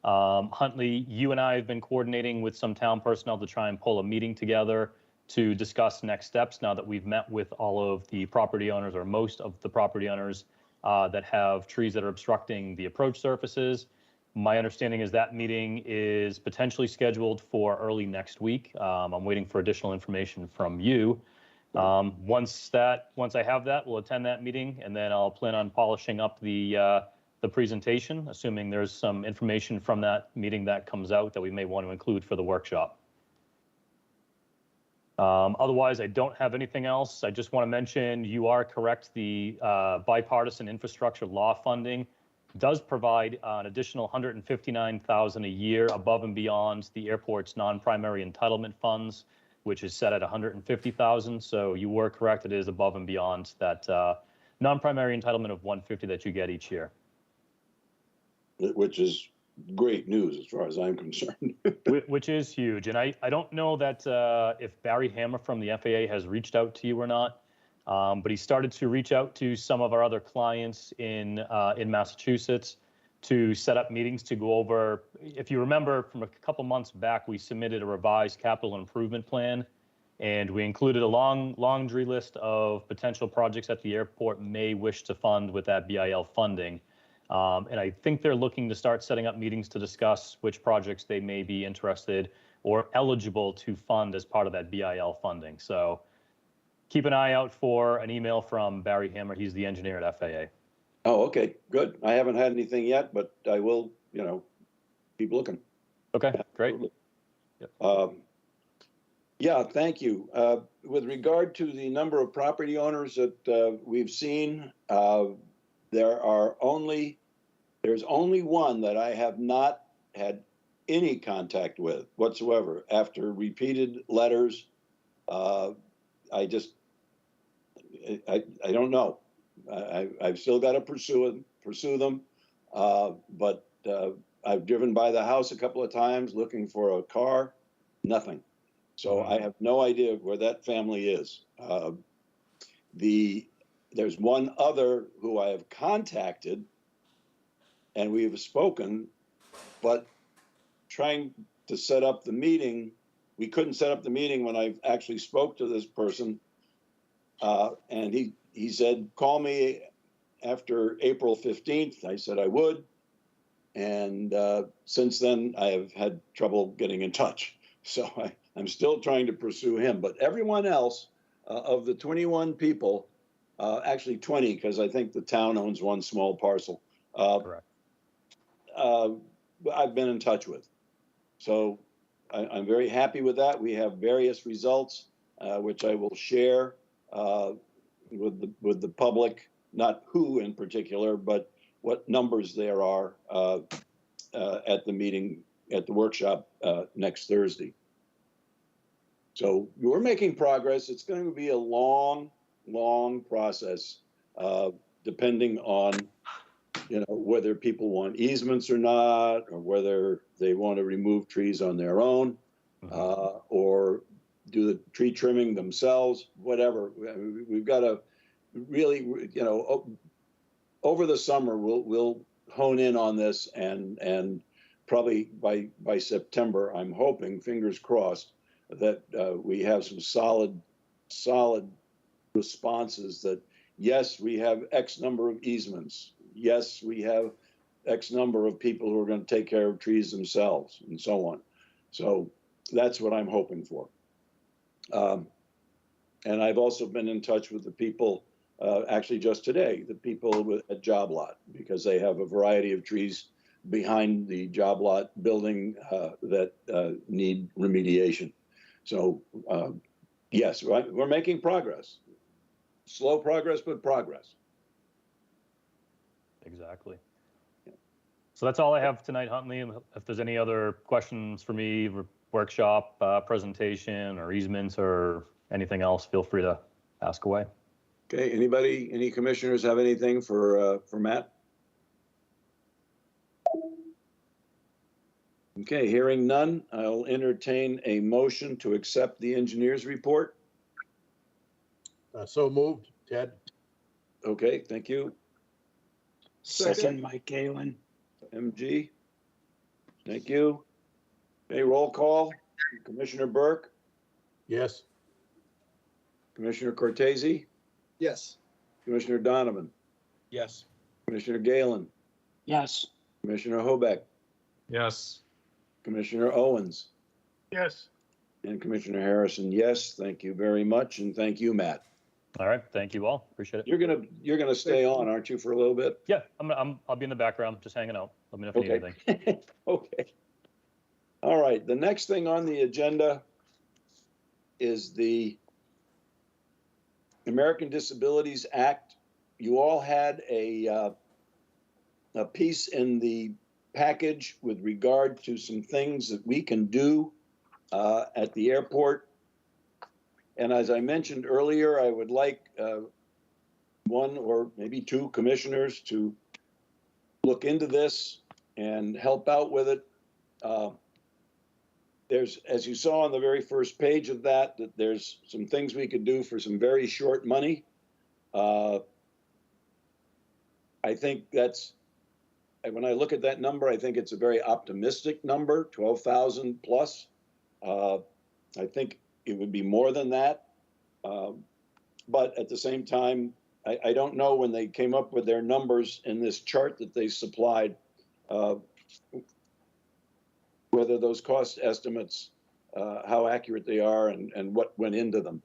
Huntley, you and I have been coordinating with some town personnel to try and pull a meeting together to discuss next steps now that we've met with all of the property owners, or most of the property owners that have trees that are obstructing the approach surfaces. My understanding is that meeting is potentially scheduled for early next week. I'm waiting for additional information from you. Once I have that, we'll attend that meeting, and then I'll plan on polishing up the presentation, assuming there's some information from that meeting that comes out that we may want to include for the workshop. Otherwise, I don't have anything else. I just want to mention, you are correct, the bipartisan infrastructure law funding does provide an additional $159,000 a year above and beyond the airport's non-primary entitlement funds, which is set at $150,000. So you were correct; it is above and beyond that non-primary entitlement of $150,000 that you get each year. Which is great news as far as I'm concerned. Which is huge. And I don't know that if Barry Hammer from the FAA has reached out to you or not, but he started to reach out to some of our other clients in Massachusetts to set up meetings to go over. If you remember from a couple months back, we submitted a revised capital improvement plan, and we included a long laundry list of potential projects that the airport may wish to fund with that BIL funding. And I think they're looking to start setting up meetings to discuss which projects they may be interested or eligible to fund as part of that BIL funding. So keep an eye out for an email from Barry Hammer. He's the engineer at FAA. Oh, okay, good. I haven't had anything yet, but I will, keep looking. Okay, great. Absolutely. Yep. Yeah, thank you. With regard to the number of property owners that we've seen, there's only one that I have not had any contact with whatsoever. After repeated letters, I don't know. I've still got to pursue them, but I've driven by the house a couple of times looking for a car, nothing. So I have no idea where that family is. There's one other who I have contacted, and we have spoken, but trying to set up the meeting, we couldn't set up the meeting when I actually spoke to this person, and he said, call me after April 15th. I said I would, and since then I have had trouble getting in touch. So I'm still trying to pursue him, but everyone else of the 21 people, actually 20, because I think the town owns one small parcel. Correct. I've been in touch with. So I'm very happy with that. We have various results, which I will share with the public, not who in particular, but what numbers there are at the meeting, at the workshop next Thursday. So we're making progress. It's going to be a long, long process, depending on, whether people want easements or not, or whether they want to remove trees on their own, or do the tree trimming themselves, whatever. We've got to really, over the summer, we'll hone in on this, and probably by September, I'm hoping, fingers crossed, that we have some solid responses that, yes, we have X number of easements. Yes, we have X number of people who are going to take care of trees themselves, and so on. So that's what I'm hoping for. And I've also been in touch with the people, actually just today, the people at Job Lot, because they have a variety of trees behind the Job Lot building that need remediation. So yes, we're making progress. Slow progress, but progress. Exactly. So that's all I have tonight, Huntley. If there's any other questions for me, workshop, presentation, or easements, or anything else, feel free to ask away. Okay, any commissioners have anything for Matt? Okay, hearing none, I'll entertain a motion to accept the engineer's report. So moved, Ted. Okay, thank you. Second, Mike Galen. MG. Thank you. Okay, roll call. Commissioner Burke, Yes. Commissioner Cortese, Yes. Commissioner Donovan, Yes. Commissioner Galen, Yes. Commissioner Hobeck, Yes. Commissioner Owens, Yes. and Commissioner Harrison. Yes, thank you very much, and thank you, Matt. All right, thank you all. Appreciate it. You're gonna stay on, aren't you, for a little bit? Yeah, I'll be in the background, just hanging out. Let me know if you need anything. Okay. All right, the next thing on the agenda is the American Disabilities Act. You all had a piece in the package with regard to some things that we can do at the airport. And as I mentioned earlier, I would like one or maybe two commissioners to look into this and help out with it. There's, as you saw on the very first page of that there's some things we could do for some very short money. I think that's, when I look at that number, I think it's a very optimistic number, 12,000 plus. I think it would be more than that. But at the same time, I don't know when they came up with their numbers in this chart that they supplied, whether those cost estimates how accurate they are and what went into them.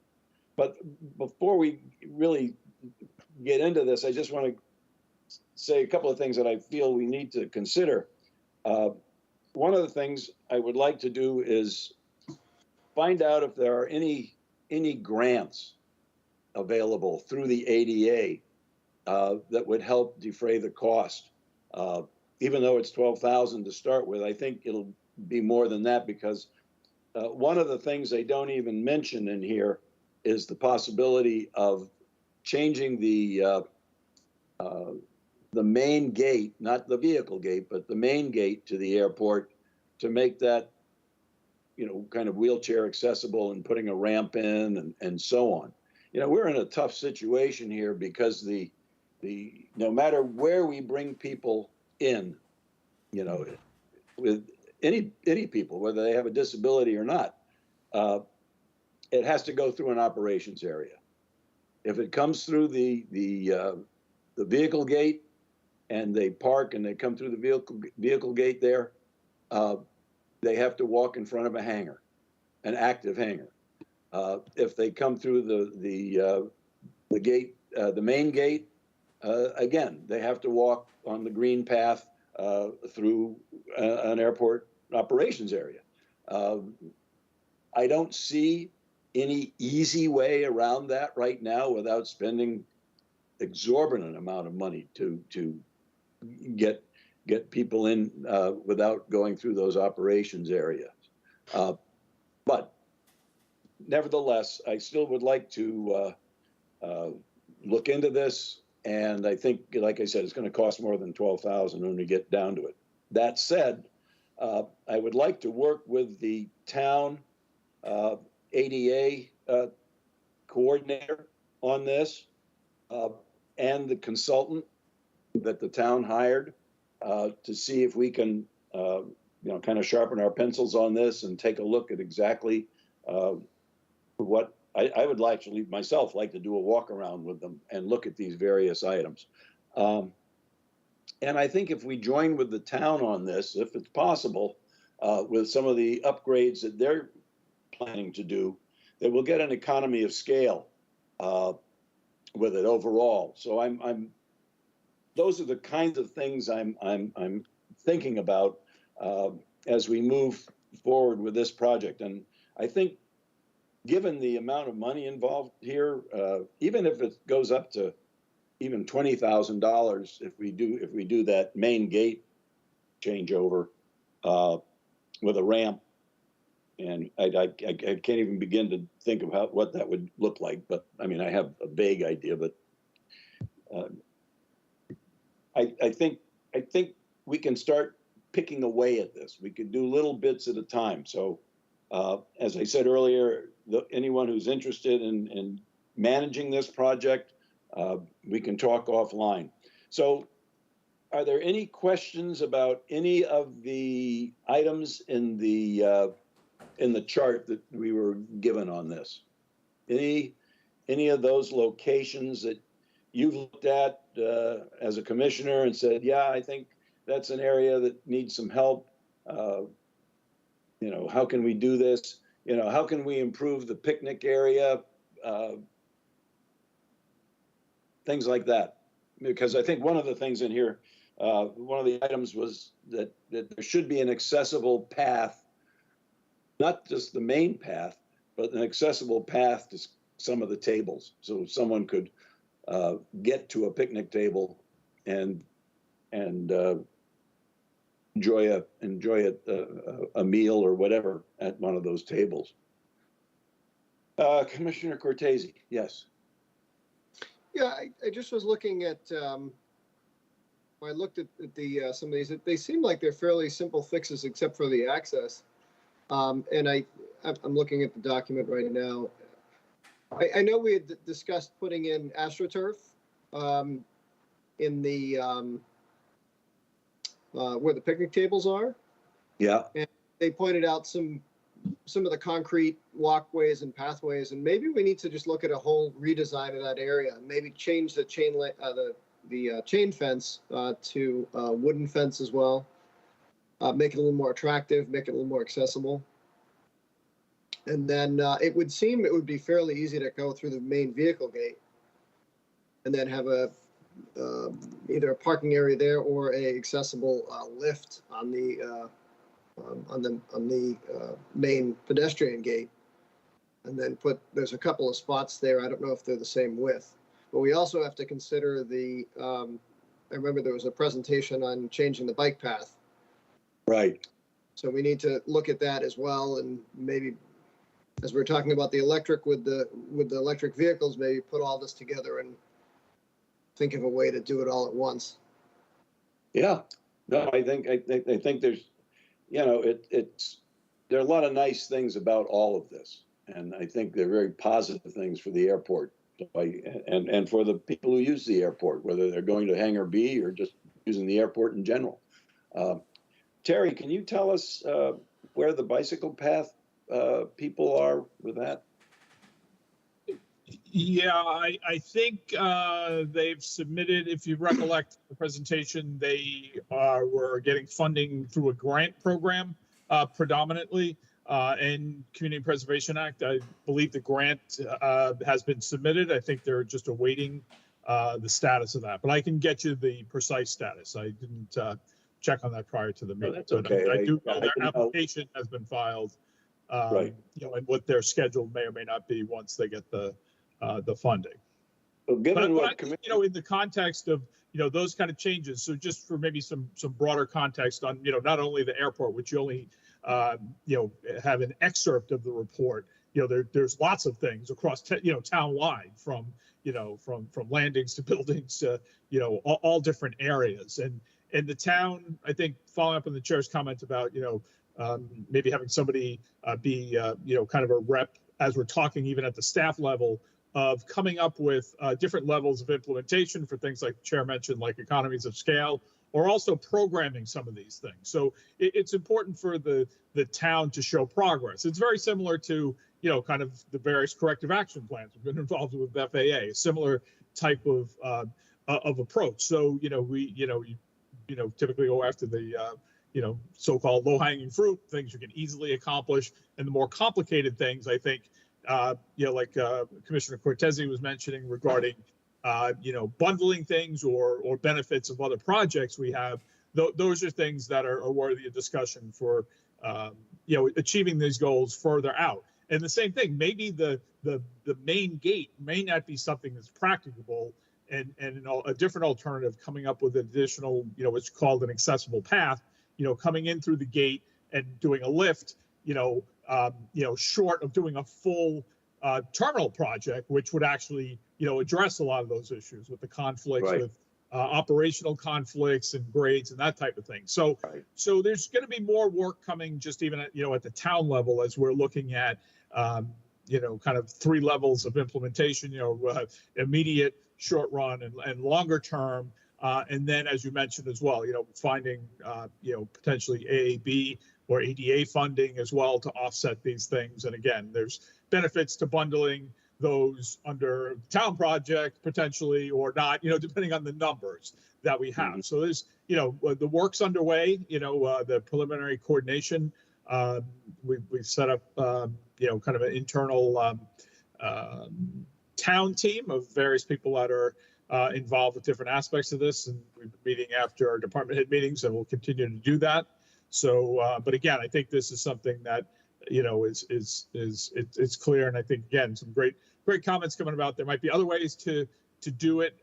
But before we really get into this, I just want to say a couple of things that I feel we need to consider. One of the things I would like to do is find out if there are any grants available through the ADA that would help defray the cost. Even though it's $12,000 to start with, I think it'll be more than that, because one of the things they don't even mention in here is the possibility of changing the main gate, not the vehicle gate, but the main gate to the airport, to make that, you know, kind of wheelchair accessible, and putting a ramp in and so on. You know, we're in a tough situation here because no matter where we bring people in, you know, with any people, whether they have a disability or not, it has to go through an operations area. If it comes through the vehicle gate, and they park and they come through the vehicle gate there, they have to walk in front of a hangar, an active hangar. If they come through the gate, the main gate, again, they have to walk on the green path through an airport operations area. I don't see any easy way around that right now without spending exorbitant amount of money to get people in without going through those operations areas. But nevertheless, I still would like to look into this. And I think, like I said, it's going to cost more than $12,000 when we get down to it. That said, I would like to work with the town ADA coordinator on this, and the consultant that the town hired, to see if we can, you know, kind of sharpen our pencils on this and take a look at exactly what I would actually myself like to do a walk around with them and look at these various items. And I think if we join with the town on this, if it's possible, with some of the upgrades that they're planning to do, that we'll get an economy of scale with it overall. So those are the kinds of things I'm thinking about as we move forward with this project. And I think, given the amount of money involved here, even if it goes up to even $20,000, if we do that main gate changeover with a ramp, and I can't even begin to think of what that would look like. But I mean, I have a vague idea, but I think we can start picking away at this. We could do little bits at a time. So as I said earlier, anyone who's interested in managing this project, we can talk offline. So are there any questions about any of the items in the chart that we were given on this? Any of those locations that you've looked at as a commissioner and said, yeah, I think that's an area that needs some help? You know, how can we do this? You know, how can we improve the picnic area? Things like that. Because I think one of the things in here, one of the items was that there should be an accessible path, not just the main path, but an accessible path to some of the tables, so someone could get to a picnic table and enjoy a meal or whatever at one of those tables. Commissioner Cortese, yes. Yeah, I just was looking at, when I looked at the some of these, they seem like they're fairly simple fixes except for the access. And I'm looking at the document right now. I know we had discussed putting in AstroTurf in the where the picnic tables are. Yeah. And they pointed out some of the concrete walkways and pathways, and maybe we need to just look at a whole redesign of that area. Maybe change the chain fence to wooden fence as well. Make it a little more attractive, make it a little more accessible. And then it would seem it would be fairly easy to go through the main vehicle gate and then have a either a parking area there or a accessible lift on the main pedestrian gate. And then there's a couple of spots there. I don't know if they're the same width, but we also have to consider I remember there was a presentation on changing the bike path. Right. So we need to look at that as well, and maybe, as we're talking about the electric with the electric vehicles, maybe put all this together and think of a way to do it all at once. Yeah. No, I think there's, you know, there are a lot of nice things about all of this, and I think they're very positive things for the airport, and for the people who use the airport, whether they're going to Hangar B or just using the airport in general. Terry, can you tell us where the bicycle path people are with that? Yeah, I think they've submitted, if you recollect the presentation, they were getting funding through a grant program predominantly and Community Preservation Act. I believe the grant has been submitted. I think they're just awaiting the status of that, but I can get you the precise status. I didn't check on that prior to the meeting. That's okay. I do know their application has been filed, Right. you know, and what their schedule may or may not be once they get the funding. Well, given But what you know, in the context of, you know, those kind of changes, so just for maybe some broader context on, you know, not only the airport, which you only you know, have an excerpt of the report. You know, there's lots of things across you know, town-wide, from you know, from landings to buildings to, you know, all different areas. And the town, I think, following up on the chair's comment about, you know, maybe having somebody be you know, kind of a rep as we're talking even at the staff level, of coming up with different levels of implementation for things like the chair mentioned, like economies of scale, or also programming some of these things. So it's important for the town to show progress. It's very similar to, you know, kind of the various corrective action plans we've been involved with FAA, similar type of approach. So, you know, we, you know, typically go after the, you know, so-called low-hanging fruit, things you can easily accomplish, and the more complicated things, I think, you know, like Commissioner Cortese was mentioning regarding, you know, bundling things or benefits of other projects we have. Those are things that are worthy of discussion for, you know, achieving these goals further out. And the same thing, maybe the main gate may not be something that's practicable, and a different alternative, coming up with additional, you know, what's called an accessible path, you know, coming in through the gate and doing a lift, you know, short of doing a full terminal project, which would actually, you know, address a lot of those issues with the conflicts, Right. with operational conflicts and grades and that type of thing. So, Right. so there's going to be more work coming, just even at, you know, at the town level, as we're looking at, you know, kind of 3 levels of implementation, you know, immediate, short run, and longer term. And then, as you mentioned as well, you know, finding, you know, potentially AAB or ADA funding as well to offset these things. And again, there's benefits to bundling those under town project potentially or not, you know, depending on the numbers that we have. So there's, you know, the work's underway, you know, the preliminary coordination. We've set up, you know, kind of an internal town team of various people that are involved with different aspects of this. And we've been meeting after our department head meetings, and we'll continue to do that. So, but again, I think this is something that, you know, it's clear. And I think, again, some great comments coming about. There might be other ways to do it,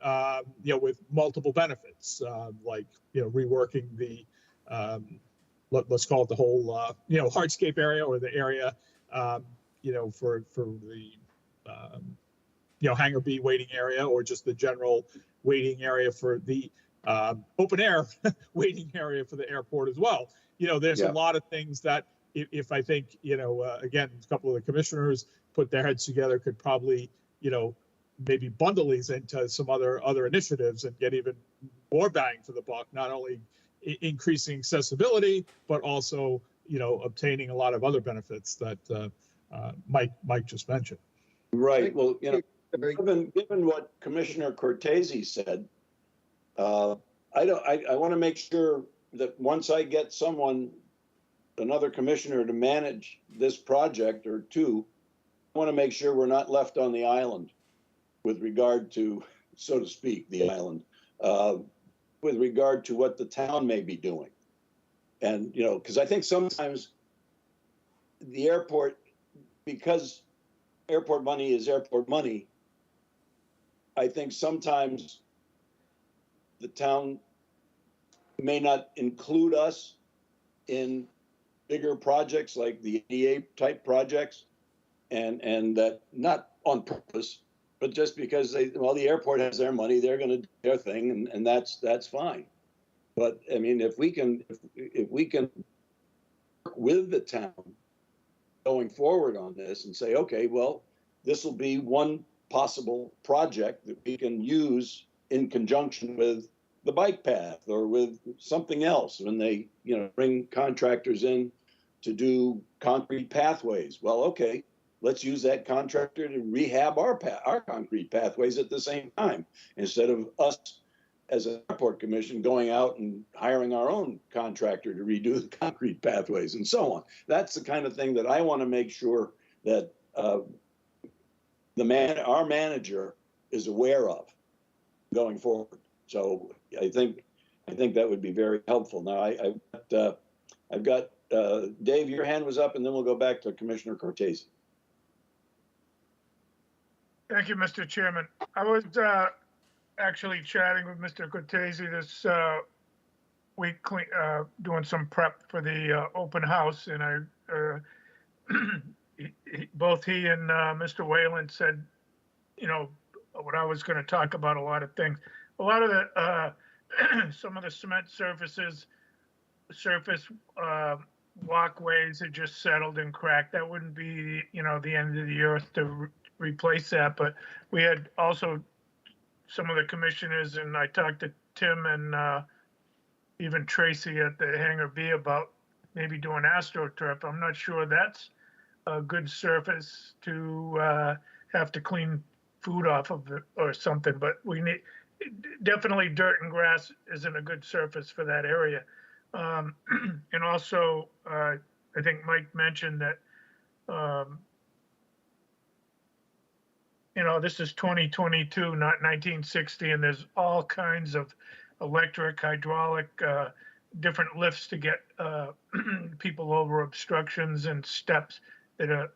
you know, with multiple benefits, like, you know, reworking the, let's call it the whole, you know, hardscape area, or the area, you know, for the, you know, Hangar B waiting area, or just the general waiting area for the open air waiting area for the airport as well. You know, there's a lot of things that if I think, you know, again, a couple of the commissioners put their heads together, could probably, you know, maybe bundle these into some other initiatives and get even more bang for the buck, not only increasing accessibility, but also, you know, obtaining a lot of other benefits that Mike just mentioned. Right. Well, you know, given what Commissioner Cortese said, I want to make sure that once I get someone another commissioner to manage this project or two, I want to make sure we're not left on the island with regard to, so to speak, the island, with regard to what the town may be doing. And, you know, because I think sometimes the airport, because airport money is airport money, I think sometimes the town may not include us in bigger projects like the ADA type projects, and that not on purpose, but just because the airport has their money, they're going to do their thing, and that's fine. But I mean, if we can work with the town going forward on this and say, okay, well, this will be one possible project that we can use in conjunction with the bike path or with something else when they, you know, bring contractors in to do concrete pathways. Well, okay, let's use that contractor to rehab our concrete pathways at the same time, instead of us as an airport commission going out and hiring our own contractor to redo the concrete pathways and so on. That's the kind of thing that I want to make sure that our manager is aware of going forward. So I think that would be very helpful. Now I've got Dave, your hand was up, and then we'll go back to Commissioner Cortese. Thank you, Mr. Chairman. I was actually chatting with Mr. Cortese this week, doing some prep for the open house, and both he and Mr. Whalen said, you know, what I was going to talk about, a lot of things. A lot of the some of the cement surface walkways are just settled and cracked. That wouldn't be, you know, the end of the earth to replace that. But we had also some of the commissioners, and I talked to Tim and even Tracy at the Hangar B about maybe doing AstroTurf. I'm not sure that's a good surface to have to clean food off of it or something, but we need definitely dirt and grass isn't a good surface for that area. And also, I think Mike mentioned that, you know, this is 2022, not 1960, and there's all kinds of electric, hydraulic, different lifts to get people over obstructions and steps that are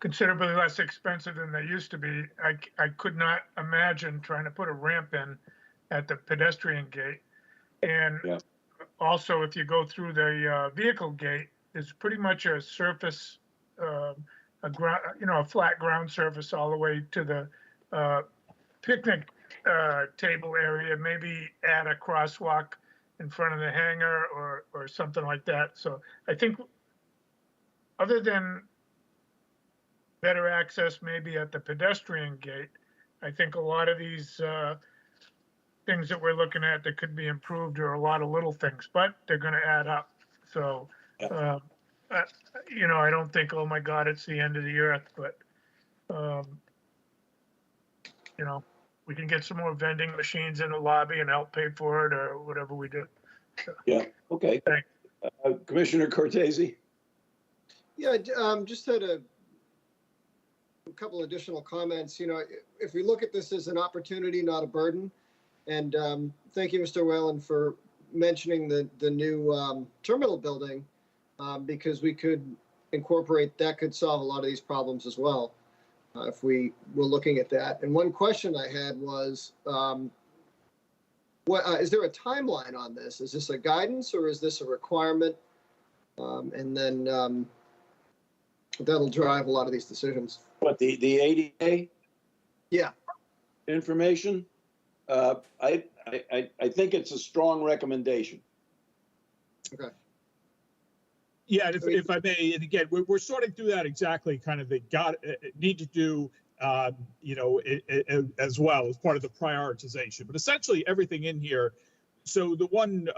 considerably less expensive than they used to be. I could not imagine trying to put a ramp in at the pedestrian gate. And yeah. Also, if you go through the vehicle gate, it's pretty much a surface, a flat ground surface all the way to the picnic table area. Maybe add a crosswalk in front of the hangar or something like that. So I think, other than better access maybe at the pedestrian gate, I think a lot of these things that we're looking at that could be improved are a lot of little things, but they're going to add up. So, you know, I don't think, oh my God, it's the end of the earth, but, you know, we can get some more vending machines in the lobby and help pay for it or whatever we do. So, yeah, okay. Thanks. Commissioner Cortese? Yeah, just had a couple additional comments. You know, if we look at this as an opportunity, not a burden, and thank you, Mr. Whalen, for mentioning the new terminal building, because we could incorporate, that could solve a lot of these problems as well, if we were looking at that. And one question I had was, is there a timeline on this? Is this a guidance or is this a requirement? And then that'll drive a lot of these decisions. What, the ADA? Yeah. Information? I think it's a strong recommendation. Okay. Yeah, and if I may, and again, we're sorting through that exactly, kind of need to do, you know, as well as part of the prioritization. But essentially, everything in here. So the one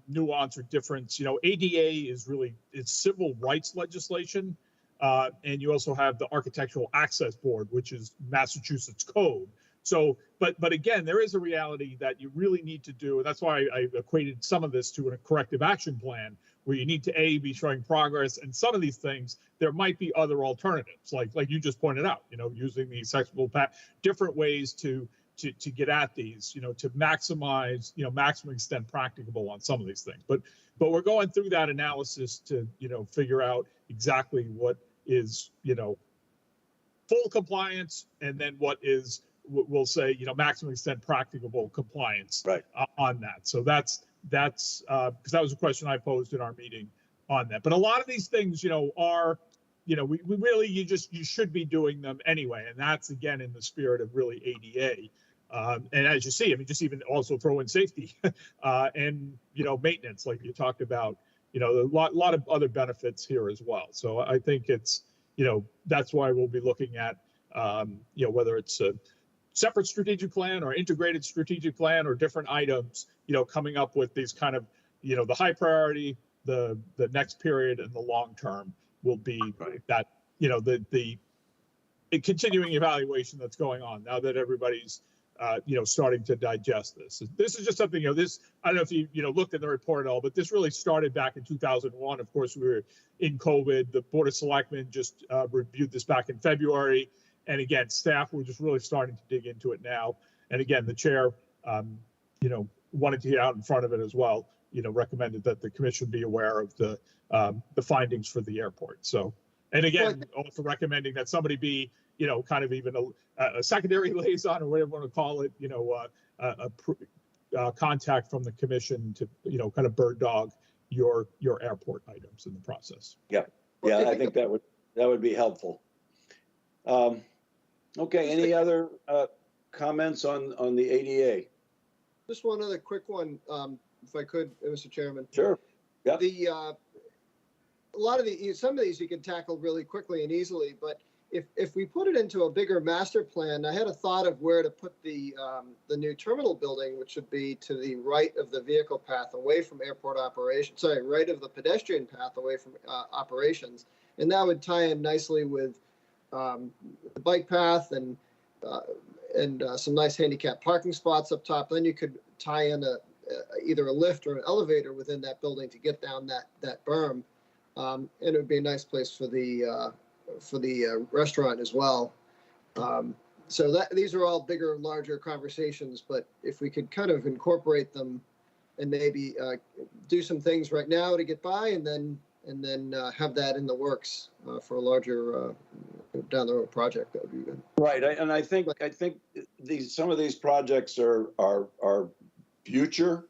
nuance or difference, you know, ADA is really, it's civil rights legislation, and you also have the Architectural Access Board, which is Massachusetts code. So, but again, there is a reality that you really need to do, and that's why I equated some of this to a corrective action plan, where you need to be showing progress, and some of these things there might be other alternatives, like you just pointed out, using the accessible different ways to get at these, to maximize, maximum extent practicable on some of these things. But we're going through that analysis to, figure out exactly what is, full compliance, and then what is, we'll say, maximum extent practicable compliance on that. So that's because that was a question I posed in our meeting on that. But a lot of these things, are, we really, you should be doing them anyway. And that's, again, in the spirit of really ADA. And as you see, I mean, just even also throw in safety and, maintenance, like you talked about, a lot of other benefits here as well. So I think it's, that's why we'll be looking at, whether it's a separate strategic plan or integrated strategic plan or different items, coming up with these kind of, the high priority, the next period, and the long term will be that, the continuing evaluation that's going on now that everybody's, starting to digest this. This is just something, this, I don't know if you, looked at the report at all, but this really started back in 2001. Of course, we were in COVID. The Board of Selectmen just reviewed this back in February. And again, staff were just really starting to dig into it now. And again, the chair, wanted to get out in front of it as well, recommended that the commission be aware of the findings for the airport. So, and again, also recommending that somebody be, kind of even a secondary liaison or whatever you want to call it, contact from the commission to, kind of bird dog your airport items in the process. Yeah, I think that would be helpful. Okay, any other comments on the ADA? Just one other quick one, if I could, Mr. Chairman. Sure. Yeah. A lot of some of these you can tackle really quickly and easily, but if we put it into a bigger master plan, I had a thought of where to put the new terminal building, which would be to the right of the vehicle path away from airport operations. Sorry, right of the pedestrian path away from operations, and that would tie in nicely with the bike path and some nice handicap parking spots up top. Then you could tie in either a lift or an elevator within that building to get down that berm, and it would be a nice place for the restaurant as well. So these are all bigger, larger conversations, but if we could kind of incorporate them and maybe do some things right now to get by, and then have that in the works for a larger down the road project, that would be good. Right, and I think some of these projects are future,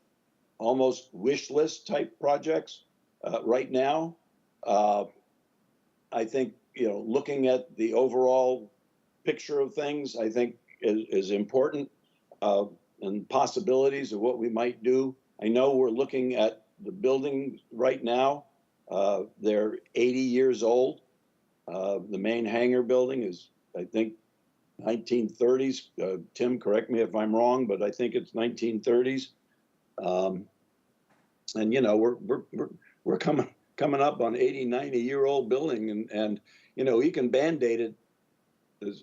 almost wish list type projects right now. I think, looking at the overall picture of things, I think is important, and possibilities of what we might do. I know we're looking at the building right now. They're 80 years old. The main hangar building is, I think, 1930s. Tim, correct me if I'm wrong, but I think it's 1930s. And we're coming up on 80, 90-year-old building, and you can band-aid it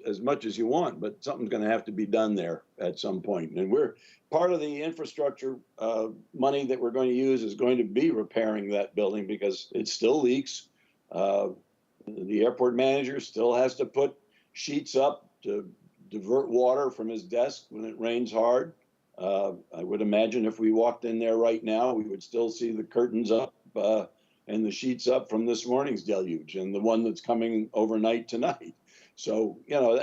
as much as you want, but something's going to have to be done there at some point. And we're part of the infrastructure money that we're going to use is going to be repairing that building because it still leaks. The airport manager still has to put sheets up to divert water from his desk when it rains hard. I would imagine if we walked in there right now, we would still see the curtains up and the sheets up from this morning's deluge and the one that's coming overnight tonight. So,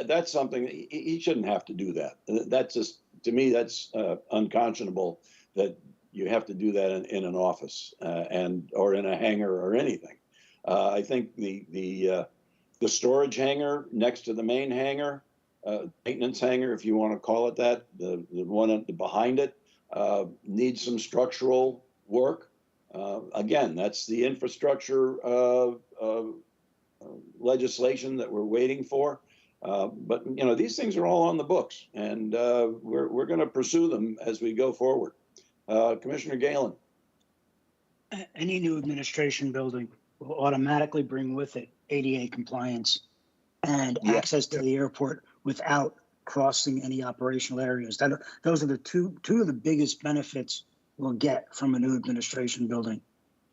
that's something he shouldn't have to do that. That's just, to me, that's unconscionable that you have to do that in an office or in a hangar or anything. I think the storage hangar next to the main hangar, maintenance hangar, if you want to call it that, the one behind it, needs some structural work. Again, that's the infrastructure legislation that we're waiting for. But these things are all on the books, and we're going to pursue them as we go forward. Commissioner Galen. Any new administration building will automatically bring with it ADA compliance and access to the airport without crossing any operational areas. Those are the two of the biggest benefits we'll get from a new administration building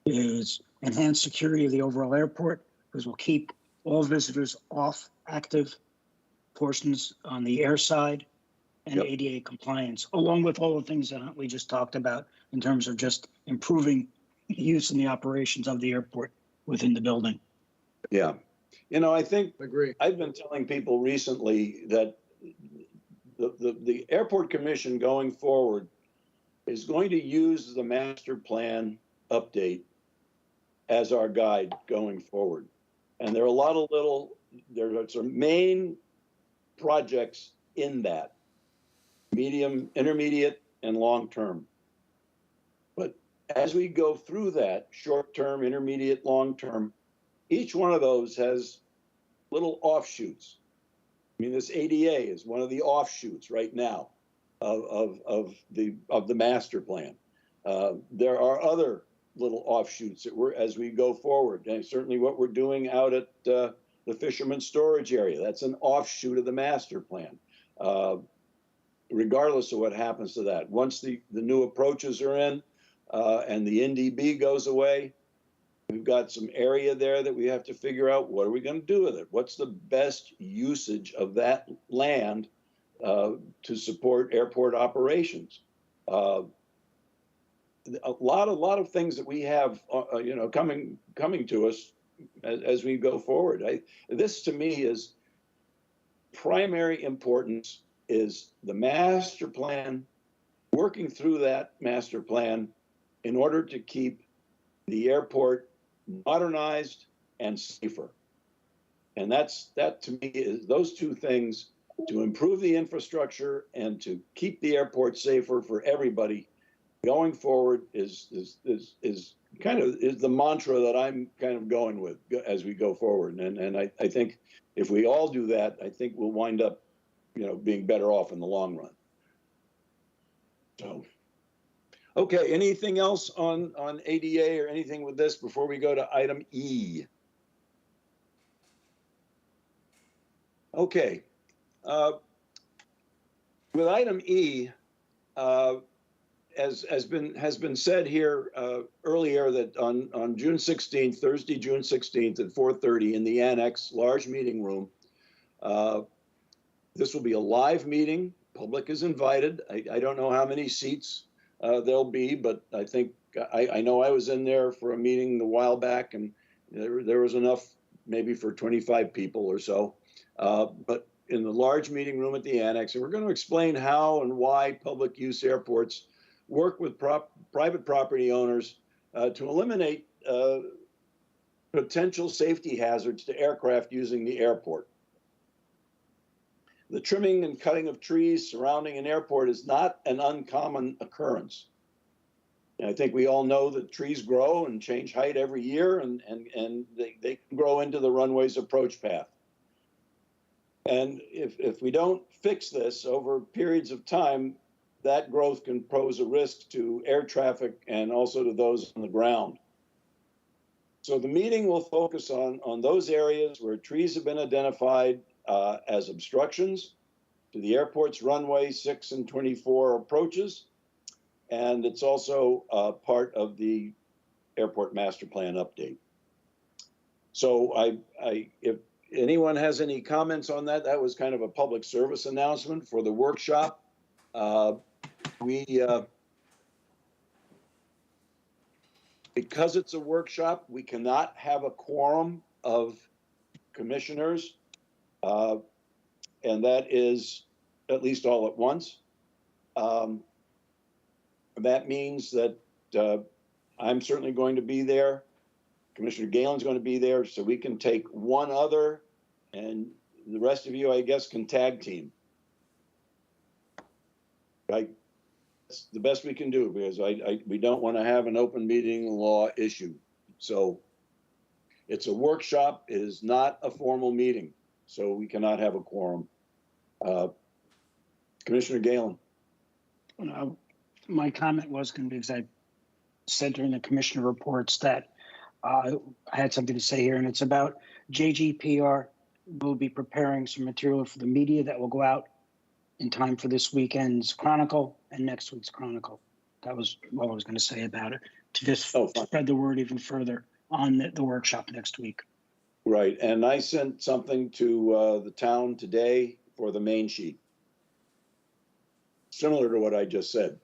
is enhanced security of the overall airport, because we'll keep all visitors off active portions on the air side, and Yep. ADA compliance, along with all the things that we just talked about in terms of just improving the use and the operations of the airport within the building. Yeah. I think Agree. I've been telling people recently that the airport commission going forward is going to use the master plan update as our guide going forward. And there are a lot of there are some main projects in that, medium, intermediate, and long term. But as we go through that, short term, intermediate, long term, each one of those has little offshoots. I mean, this ADA is one of the offshoots right now of the master plan. There are other little offshoots that as we go forward, and certainly what we're doing out at the fisherman's storage area, that's an offshoot of the master plan. Regardless of what happens to that, once the new approaches are in and the NDB goes away, we've got some area there that we have to figure out what are we going to do with it. What's the best usage of that land to support airport operations? A lot of things that we have, coming to us as we go forward. This to me is primary importance is the master plan, working through that master plan in order to keep the airport modernized and safer. And that to me is those two things, to improve the infrastructure and to keep the airport safer for everybody going forward is the mantra that I'm kind of going with as we go forward. And I think if we all do that, I think we'll wind up, being better off in the long run. So, okay, anything else on ADA or anything with this before we go to item E? Okay. With item E, as has been said here earlier, that on June 16th, Thursday, June 16th at 4:30 in the annex large meeting room, this will be a live meeting. Public is invited. I don't know how many seats there'll be, but I think I know I was in there for a meeting a while back, and there was enough maybe for 25 people or so. But in the large meeting room at the annex, and we're going to explain how and why public use airports work with private property owners to eliminate potential safety hazards to aircraft using the airport. The trimming and cutting of trees surrounding an airport is not an uncommon occurrence. And I think we all know that trees grow and change height every year, and they can grow into the runway's approach path. And if we don't fix this over periods of time, that growth can pose a risk to air traffic and also to those on the ground. So the meeting will focus on those areas where trees have been identified as obstructions to the airport's runway 6 and 24 approaches. And it's also part of the airport master plan update. So if anyone has any comments on that, that was kind of a public service announcement for the workshop. Because it's a workshop, we cannot have a quorum of commissioners, and that is at least all at once. That means that I'm certainly going to be there. Commissioner Galen's going to be there, so we can take one other, and the rest of you, I guess, can tag team. That's the best we can do, because we don't want to have an open meeting law issue. So it's a workshop. It is not a formal meeting, so we cannot have a quorum. Commissioner Galen. My comment was going to be, because I said during the commissioner reports that I had something to say here, and it's about JGPR will be preparing some material for the media that will go out in time for this weekend's Chronicle and next week's Chronicle. That was what I was going to say about it, to just spread the word even further on the workshop next week. Right, and I sent something to the town today for the main sheet, similar to what I just said.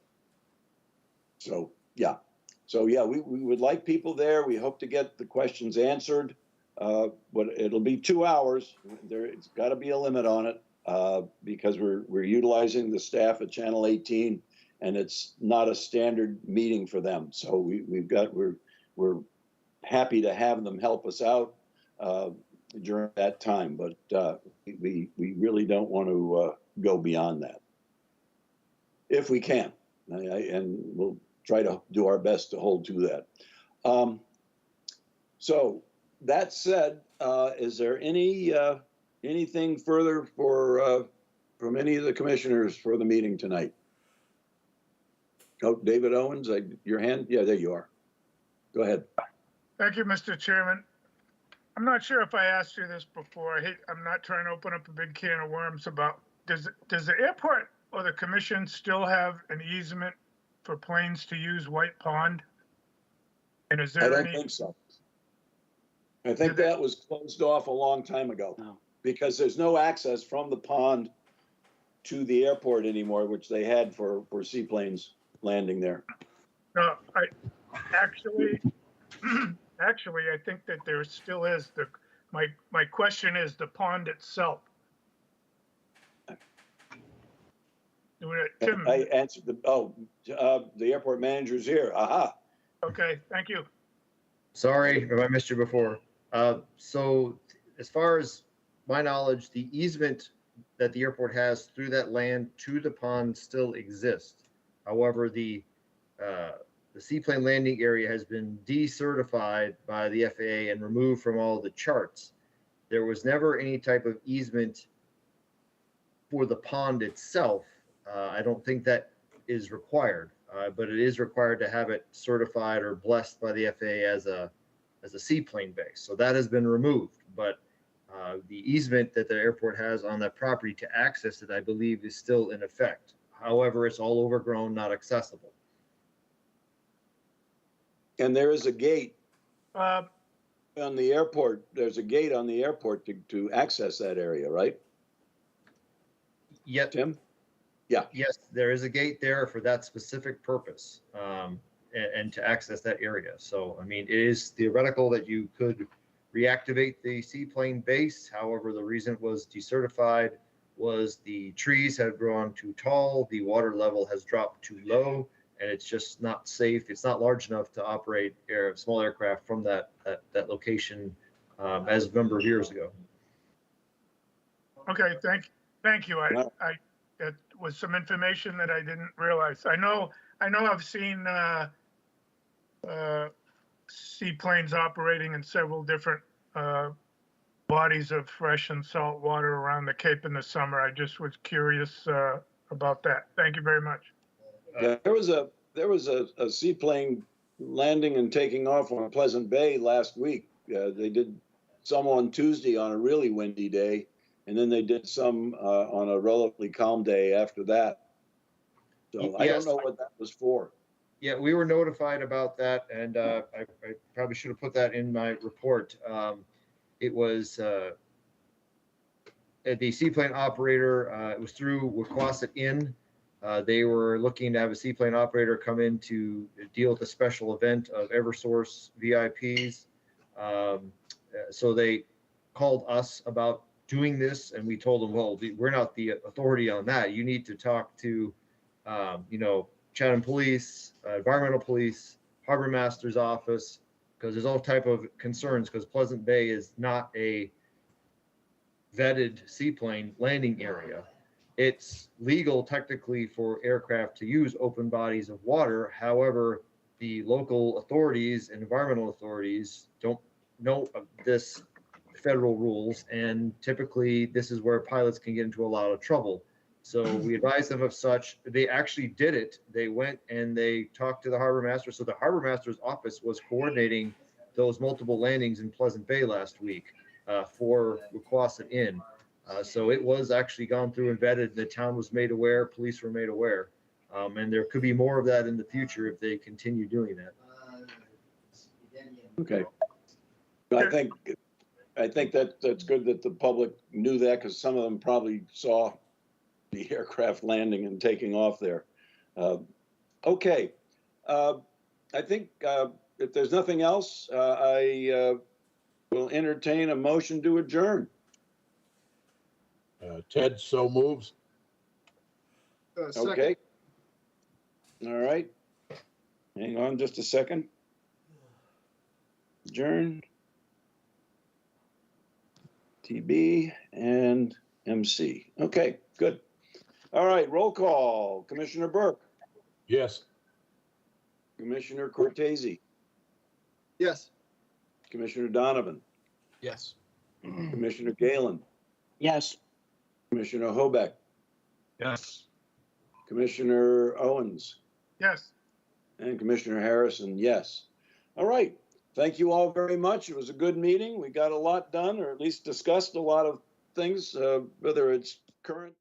So, yeah. So, yeah, we would like people there. We hope to get the questions answered. But it'll be 2 hours. It's got to be a limit on it because we're utilizing the staff at Channel 18, and it's not a standard meeting for them. So we're happy to have them help us out during that time, but we really don't want to go beyond that if we can, and we'll try to do our best to hold to that. So that said, is there anything further from any of the commissioners for the meeting tonight? Oh, David Owens, your hand? Yeah, there you are. Go ahead. Thank you, Mr. Chairman. I'm not sure if I asked you this before. I'm not trying to open up a big can of worms about, does the airport or the commission still have an easement for planes to use White Pond? And is there I don't think so. I think that was closed off a long time ago because there's no access from the pond to the airport anymore, which they had for seaplanes landing there. No, actually, I think that there still is. My question is the pond itself. Tim. I answered the airport manager's here. Aha. Okay, thank you. Sorry if I missed you before. So as far as my knowledge, the easement that the airport has through that land to the pond still exists. However, the seaplane landing area has been decertified by the FAA and removed from all the charts. There was never any type of easement for the pond itself. I don't think that is required, but it is required to have it certified or blessed by the FAA as a seaplane base. So that has been removed, but the easement that the airport has on that property to access it, I believe, is still in effect. However, it's all overgrown, not accessible. And there is a gate on the airport. There's a gate on the airport to access that area, right? Yet, Tim? Yeah. Yes, there is a gate there for that specific purpose and to access that area. So, I mean, it is theoretical that you could reactivate the seaplane base. However, the reason it was decertified was the trees had grown too tall, the water level has dropped too low, and it's just not safe. It's not large enough to operate small aircraft from that location as a number of years ago. Okay, thank you. That was some information that I didn't realize. I know I've seen seaplanes operating in several different bodies of fresh and salt water around the Cape in the summer. I just was curious about that. Thank you very much. There was a seaplane landing and taking off on Pleasant Bay last week. They did some on Tuesday on a really windy day, and then they did some on a relatively calm day after that. So yes. I don't know what that was for. Yeah, we were notified about that, and I probably should have put that in my report. It was the seaplane operator. It was through Wequassett Inn. They were looking to have a seaplane operator come in to deal with a special event of Eversource VIPs. So they called us about doing this, and we told them, well, we're not the authority on that. You need to talk to, Chatham Police, Environmental Police, Harbor Master's Office, because there's all type of concerns, because Pleasant Bay is not a vetted seaplane landing area. It's legal technically for aircraft to use open bodies of water. However, the local authorities and environmental authorities don't know of this federal rules, and typically this is where pilots can get into a lot of trouble. So we advised them of such. They actually did it. They went and they talked to the harbor master. So the harbor master's office was coordinating those multiple landings in Pleasant Bay last week for Wequassett Inn. So it was actually gone through and vetted. The town was made aware, police were made aware. And there could be more of that in the future if they continue doing that. Okay. I think that that's good that the public knew that, because some of them probably saw the aircraft landing and taking off there. Okay. I think if there's nothing else, I will entertain a motion to adjourn. Ted so moves. Second. Okay. All right. Hang on just a second. Adjourn. TB and MC. Okay, good. All right, roll call. Commissioner Burke, Yes. Commissioner Cortese, Yes. Commissioner Donovan, Yes. Commissioner Galen, Yes. Commissioner Hobeck, Yes. Commissioner Owens, Yes. and Commissioner Harrison, yes. All right. Thank you all very much. It was a good meeting. We got a lot done, or at least discussed a lot of things, whether it's current